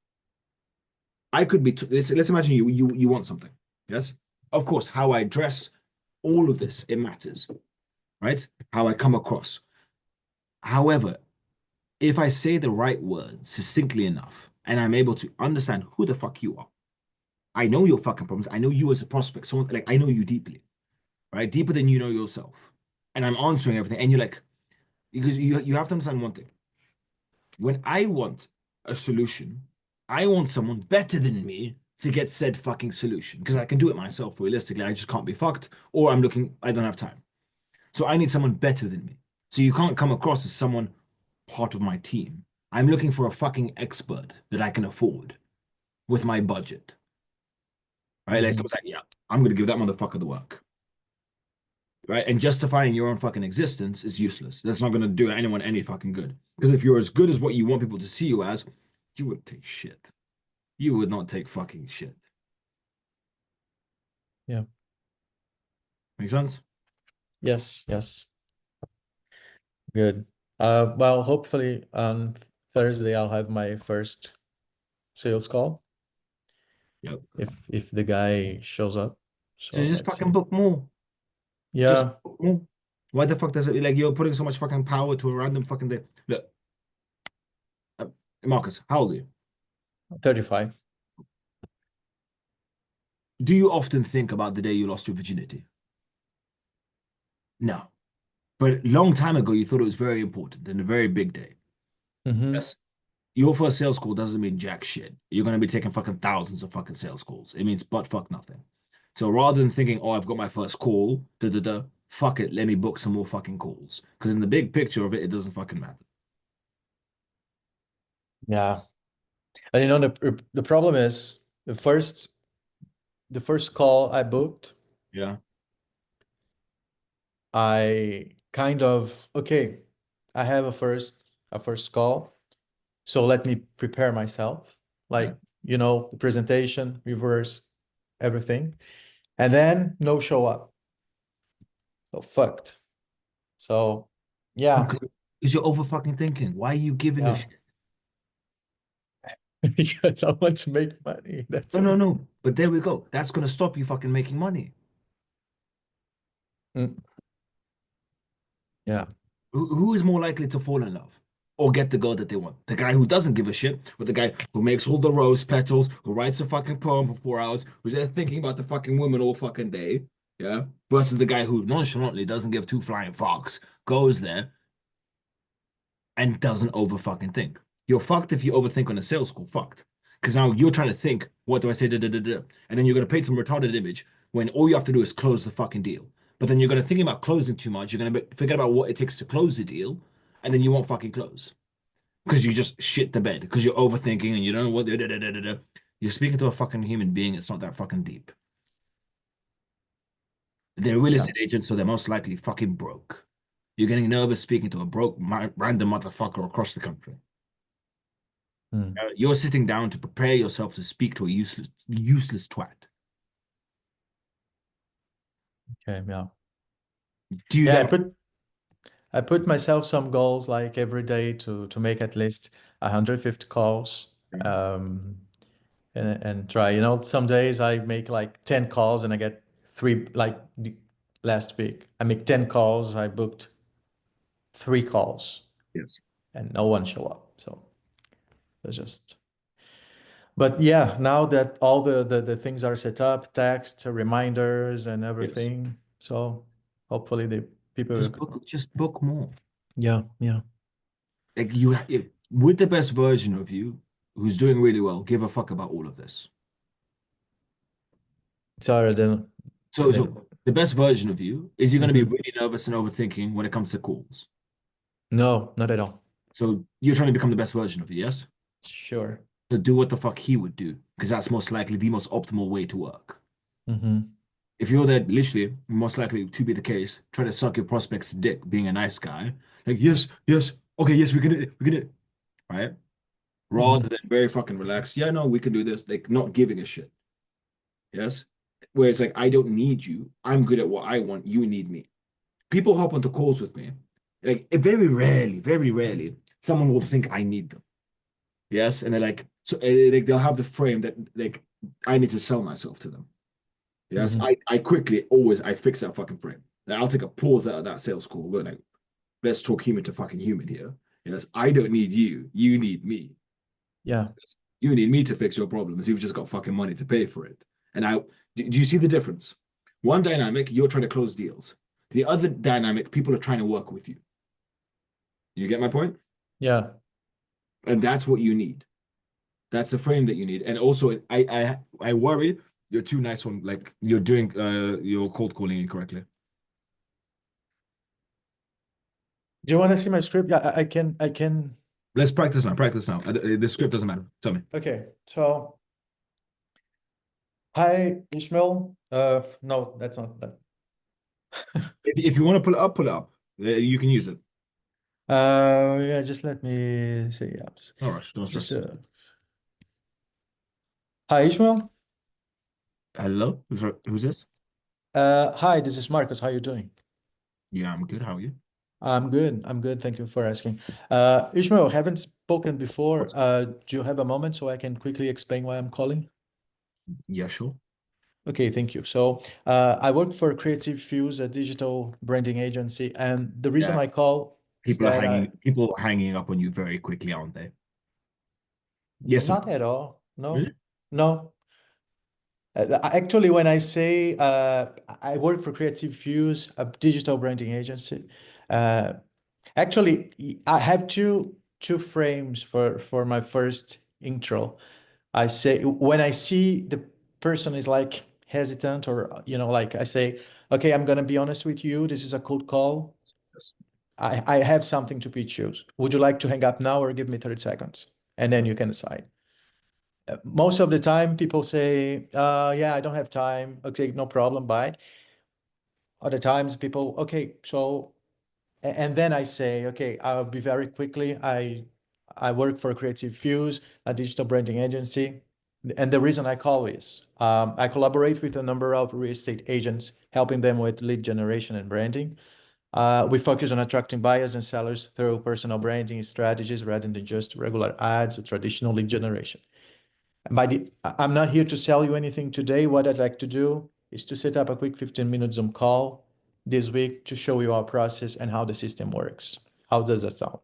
I could be. Let's imagine you want something. Yes. Of course, how I dress, all of this, it matters, right? How I come across. However, if I say the right words succinctly enough, and I'm able to understand who the fuck you are, I know your fucking problems. I know you as a prospect. Someone like I know you deeply, right? Deeper than you know yourself. And I'm answering everything. And you're like, because you have to understand one thing. When I want a solution, I want someone better than me to get said fucking solution. Because I can do it myself realistically. I just can't be fucked. Or I don't have time. So I need someone better than me. So you can't come across as someone part of my team. I'm looking for a fucking expert that I can afford with my budget. Right? Like Mhm. someone's like, yeah, I'm gonna give that motherfucker the work. Right? And justifying your own fucking existence is useless. That's not gonna do anyone any fucking good. Because if you're as good as what you want people to see you as, you wouldn't take shit. You would not take fucking shit. Yeah. Make sense? Yes. Good. Well, hopefully on Thursday I'll have my first sales call Yep. if the guy shows up. So So just let's fucking see. book more. Just Yeah, book more. Why the fuck does it like you're putting so much fucking power to a random fucking day? Look, uh, Marcus, how old are you? 35. Do you often think about the day you lost your virginity? No. But a long time ago, you thought it was very important and a very big day. Mm-hmm. Yes. Your first sales call doesn't mean jack shit. You're going to be taking fucking thousands of fucking sales calls. It means butt fuck nothing. So rather than thinking, oh, I've got my first call, fuck it, let me book some more fucking calls. Because in the big picture of it, it doesn't fucking matter. Yeah. And the problem is the first call I booked, Yeah. I kind of okay, I have a first call. So let me prepare myself. Like, the presentation, reverse everything. And then no show up. So fucked. So yeah. Because you're over fucking thinking. Why are you giving a Yeah. shit? Because I want to make money. That's No, it. no, no. But there we go. That's going to stop you fucking making money. Mm. Yeah. Who is more likely to fall in love or get the girl that they want? The guy who doesn't give a shit, or the guy who makes all the rose petals, who writes a fucking poem for 4 hours, who's there thinking about the fucking woman all fucking day, yeah? Versus the guy who nonchalantly doesn't give two flying fucks, goes there and doesn't over fucking think. You're fucked if you overthink on a sales call, fucked. Because now you're trying to think, what do I say, da, da, da, da. And then you're going to paint some retarded image when all you have to do is close the fucking deal. But then you're going to think about closing too much. You're going to forget about what it takes to close the deal. And then you won't fucking close. Because you just shit the bed. Because you're overthinking and you don't know what, da, da, da, da, da. You're speaking to a fucking human being. It's not that fucking deep. They're real estate agents, so they're most likely fucking broke. You're getting nervous speaking to a broke random motherfucker across the country. Mm. You're sitting down to prepare yourself to speak to a useless twat. Okay. Yeah. Do you Yeah. get I put myself some goals like every day to make at least 150 calls. Um, and try. Some days I make like 10 calls and I get three, like last week. I make 10 calls, I booked 3 calls Yes. and no one show up. So It's just, but yeah, now that all the things are set up, text, reminders, and everything, so hopefully the people Just book more. yeah, yeah. Like with the best version of you, who's doing really well, give a fuck about all of this. Sorry, then So the best version of you, is he going to be Mhm. really nervous and overthinking when it comes to calls? No, not at all. So you're trying to become the best version of you, yes? Sure. So do what the fuck he would do, because that's most likely the most optimal way to work. If you're there, literally, most likely to be the case, try to suck your prospect's dick, being a nice guy. Like, yes, yes, okay, yes, we're gonna, right? Rather than very fucking relaxed. Yeah, no, we can do this. Like, not giving a shit. Yes. Where it's like, I don't need you. I'm good at what I want. You need me. People hop onto calls with me. Like, very rarely, someone will think I need them. Yes. And they're like, so like they'll have the frame that like I need to sell myself to them. Yes. I quickly always I fix that fucking frame. Like, I'll take a pause out of that sales call. We're like, let's talk human to fucking human here. Yes. I don't need you. You need me. Yeah. You need me to fix your problems. You've just got fucking money to pay for it. And do you see the difference? One dynamic, you're trying to close deals. The other dynamic, people are trying to work with you. You get my point? Yeah. And that's what you need. That's the frame that you need. And also, I worry you're too nice on like you're doing your cold calling incorrectly. Do you want to see my script? Yeah, I can. Let's practice now. Practice now. The script doesn't matter. Tell me. Okay, so hi, Ishmael. No, that's not that. If you want to pull it up, pull it up. You can use it. Yeah, just let me see. Yes. All right, don't stress. Just, hi, Ishmael. Hello, who's this? Hi, this is Marcus. How you doing? Yeah, I'm good. How are you? I'm good. I'm good. Thank you for asking. Ishmael, haven't spoken before. Do you have a moment so I can quickly explain why I'm calling? Yeah, sure. Okay, thank you. So I work for Creative Fuse, a digital branding agency, and the reason Yeah. I call is that people are hanging up on you very quickly, aren't they? Yes. not at all. No, Really? no. Actually, when I say I work for Creative Fuse, a digital branding agency, actually I have two frames for my first intro. I say when I see the person is like hesitant or like I say, okay, I'm gonna be honest with you. This is a cold call. Yes. I have something to pitch you. Would you like to hang up now or give me 30 seconds? And then you can decide. Most of the time people say, yeah, I don't have time. Okay, no problem, bye. Other times people, okay, so, and then I say, okay, I'll be very quickly. I work for Creative Fuse, a digital branding agency. And the reason I call is I collaborate with a number of real estate agents, helping them with lead generation and branding. We focus on attracting buyers and sellers through personal branding strategies rather than just regular ads or traditional lead generation. I'm not here to sell you anything today. What I'd like to do is to set up a quick 15-minute Zoom call this week to show you our process and how the system works. How does that sound?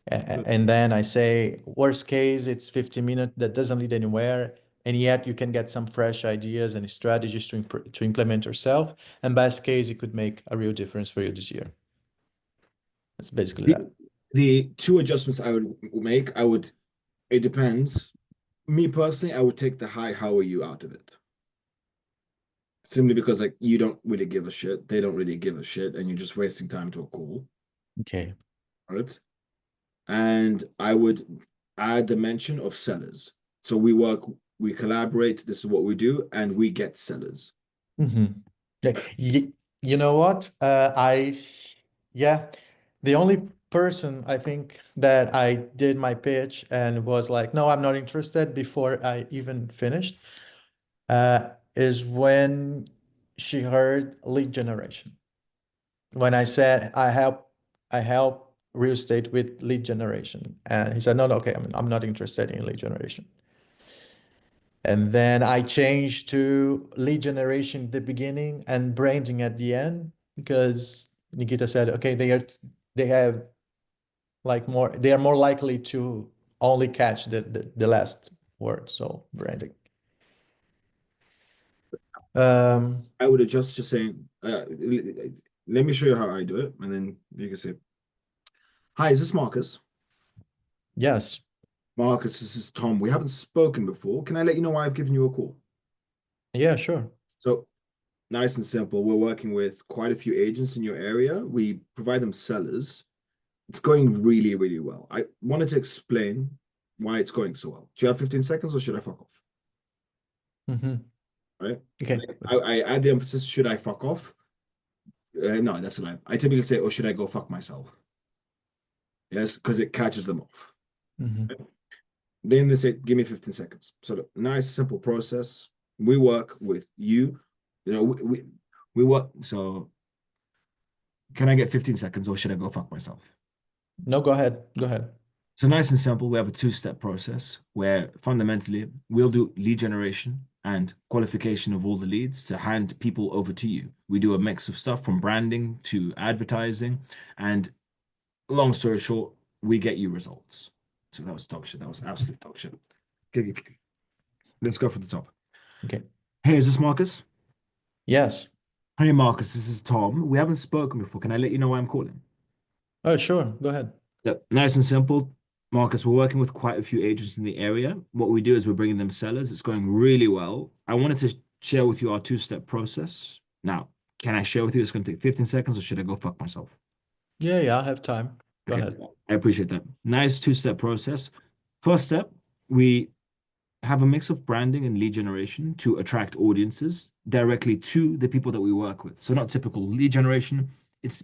And then I say, worst case, it's 15 minutes that doesn't lead anywhere. And yet you can get some fresh ideas and strategies to implement yourself. And best case, it could make a real difference for you this year. That's basically that. The two adjustments I would make, it depends. Me personally, I would take the hi, how are you out of it. Simply because like you don't really give a shit, they don't really give a shit, and you're just wasting time to a call. Okay. Right. And I would add the mention of sellers. So we collaborate, this is what we do, and we get sellers. You know what? The only person I think that I did my pitch and was like, no, I'm not interested before I even finished, is when she heard lead generation. When I said I help real estate with lead generation, and he said, no, okay, I'm not interested in lead generation. And then I changed to lead generation at the beginning and branding at the end because Nikita said, okay, they are more likely to only catch the last word, so branding. I would adjust just saying, let me show you how I do it, and then you can say, hi, is this Marcus? Yes. Marcus, this is Tom. We haven't spoken before. Can I let you know why I've given you a call? Yeah, sure. So nice and simple. We're working with quite a few agents in your area. We provide them sellers. It's going really, really well. I wanted to explain why it's going so well. Do you have 15 seconds or should I fuck off? Mm-hmm. Right? Okay. I add the emphasis, should I fuck off? No, that's a lie. I typically say, or should I go fuck myself? Yes, because it catches them off. Mm-hmm. Then they say, give me 15 seconds. So nice, simple process. We work with you. You know, we work. So can I get 15 seconds or should I go fuck myself? No, go ahead. Go ahead. So nice and simple. We have a two-step process where fundamentally we'll do lead generation and qualification of all the leads to hand people over to you. We do a mix of stuff from branding to advertising, and long story short, we get you results. So that was dog shit. That was absolute dog shit. Okay. Let's go for the top. Okay. Hey, is this Marcus? Yes. Hey, Marcus, this is Tom. We haven't spoken before. Can I let you know why I'm calling? Oh, sure. Go ahead. Yep. Nice and simple. Marcus, we're working with quite a few agents in the area. What we do is we're bringing them sellers. It's going really well. I wanted to share with you our two-step process. Now, can I share with you? It's going to take 15 seconds, or should I go fuck myself? Yeah, I have time. Go Okay. ahead. I appreciate that. Nice two-step process. First step, we have a mix of branding and lead generation to attract audiences directly to the people that we work with. So not typical lead generation. It's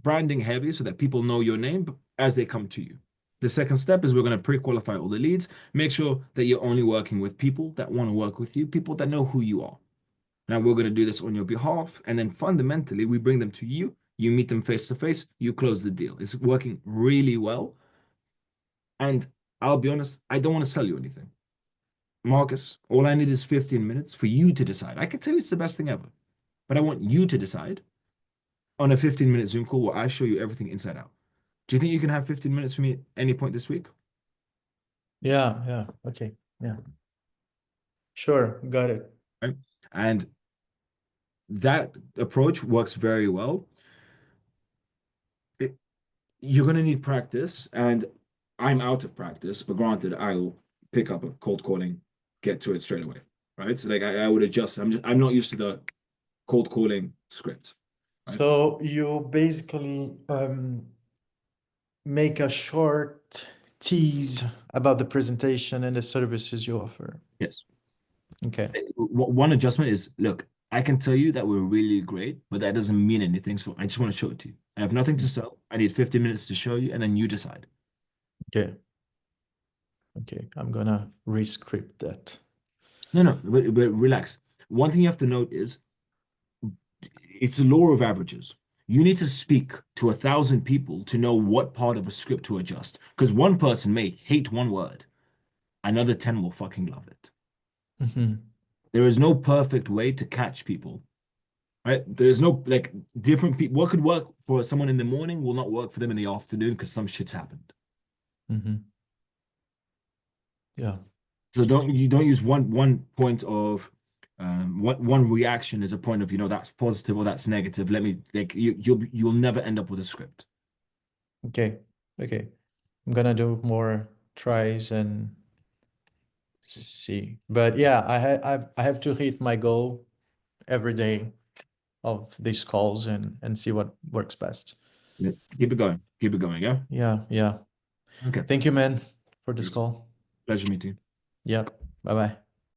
branding heavy so that people know your name as they come to you. The second step is we're going to pre-qualify all the leads. Make sure that you're only working with people that want to work with you, people that know who you are. Now we're going to do this on your behalf. And then fundamentally, we bring them to you. You meet them face to face. You close the deal. It's working really well. And I'll be honest, I don't want to sell you anything. Marcus, all I need is 15 minutes for you to decide. I can tell you it's the best thing ever, but I want you to decide on a 15-minute Zoom call where I show you everything inside out. Do you think you can have 15 minutes for me at any point this week? Yeah. Okay. Yeah. Sure. Got it. Right? And that approach works very well. You're going to need practice, and I'm out of practice, but granted, I will pick up a cold calling, get to it straight away, right? So like I would adjust. I'm not used to the cold calling script. Right? So you basically make a short tease about the presentation and the services you offer. Yes. Okay. One adjustment is, look, I can tell you that we're really great, but that doesn't mean anything. So I just want to show it to you. I have nothing to sell. I need 15 minutes to show you, and then you decide. Okay. Okay. I'm gonna rescript that. No, but relax. One thing you have to note is it's the law of averages. You need to speak to 1,000 people to know what part of a script to adjust. Because one person may hate one word, another 10 will fucking love it. Mm-hmm. There is no perfect way to catch people, right? There's no like different people. What could work for someone in the morning will not work for them in the afternoon because some shit's happened. Mm-hmm. Yeah. So you don't use one point of one reaction as a point of, that's positive or that's negative. Let me like you'll never end up with a script. Okay. I'm gonna do more tries and see. But yeah, I have to hit my goal every day of these calls and see what works best. Yeah. Keep it going. Yeah. Yeah. Okay. Thank you, man, for this Yes. call. Pleasure meeting you. Yep. Bye-bye.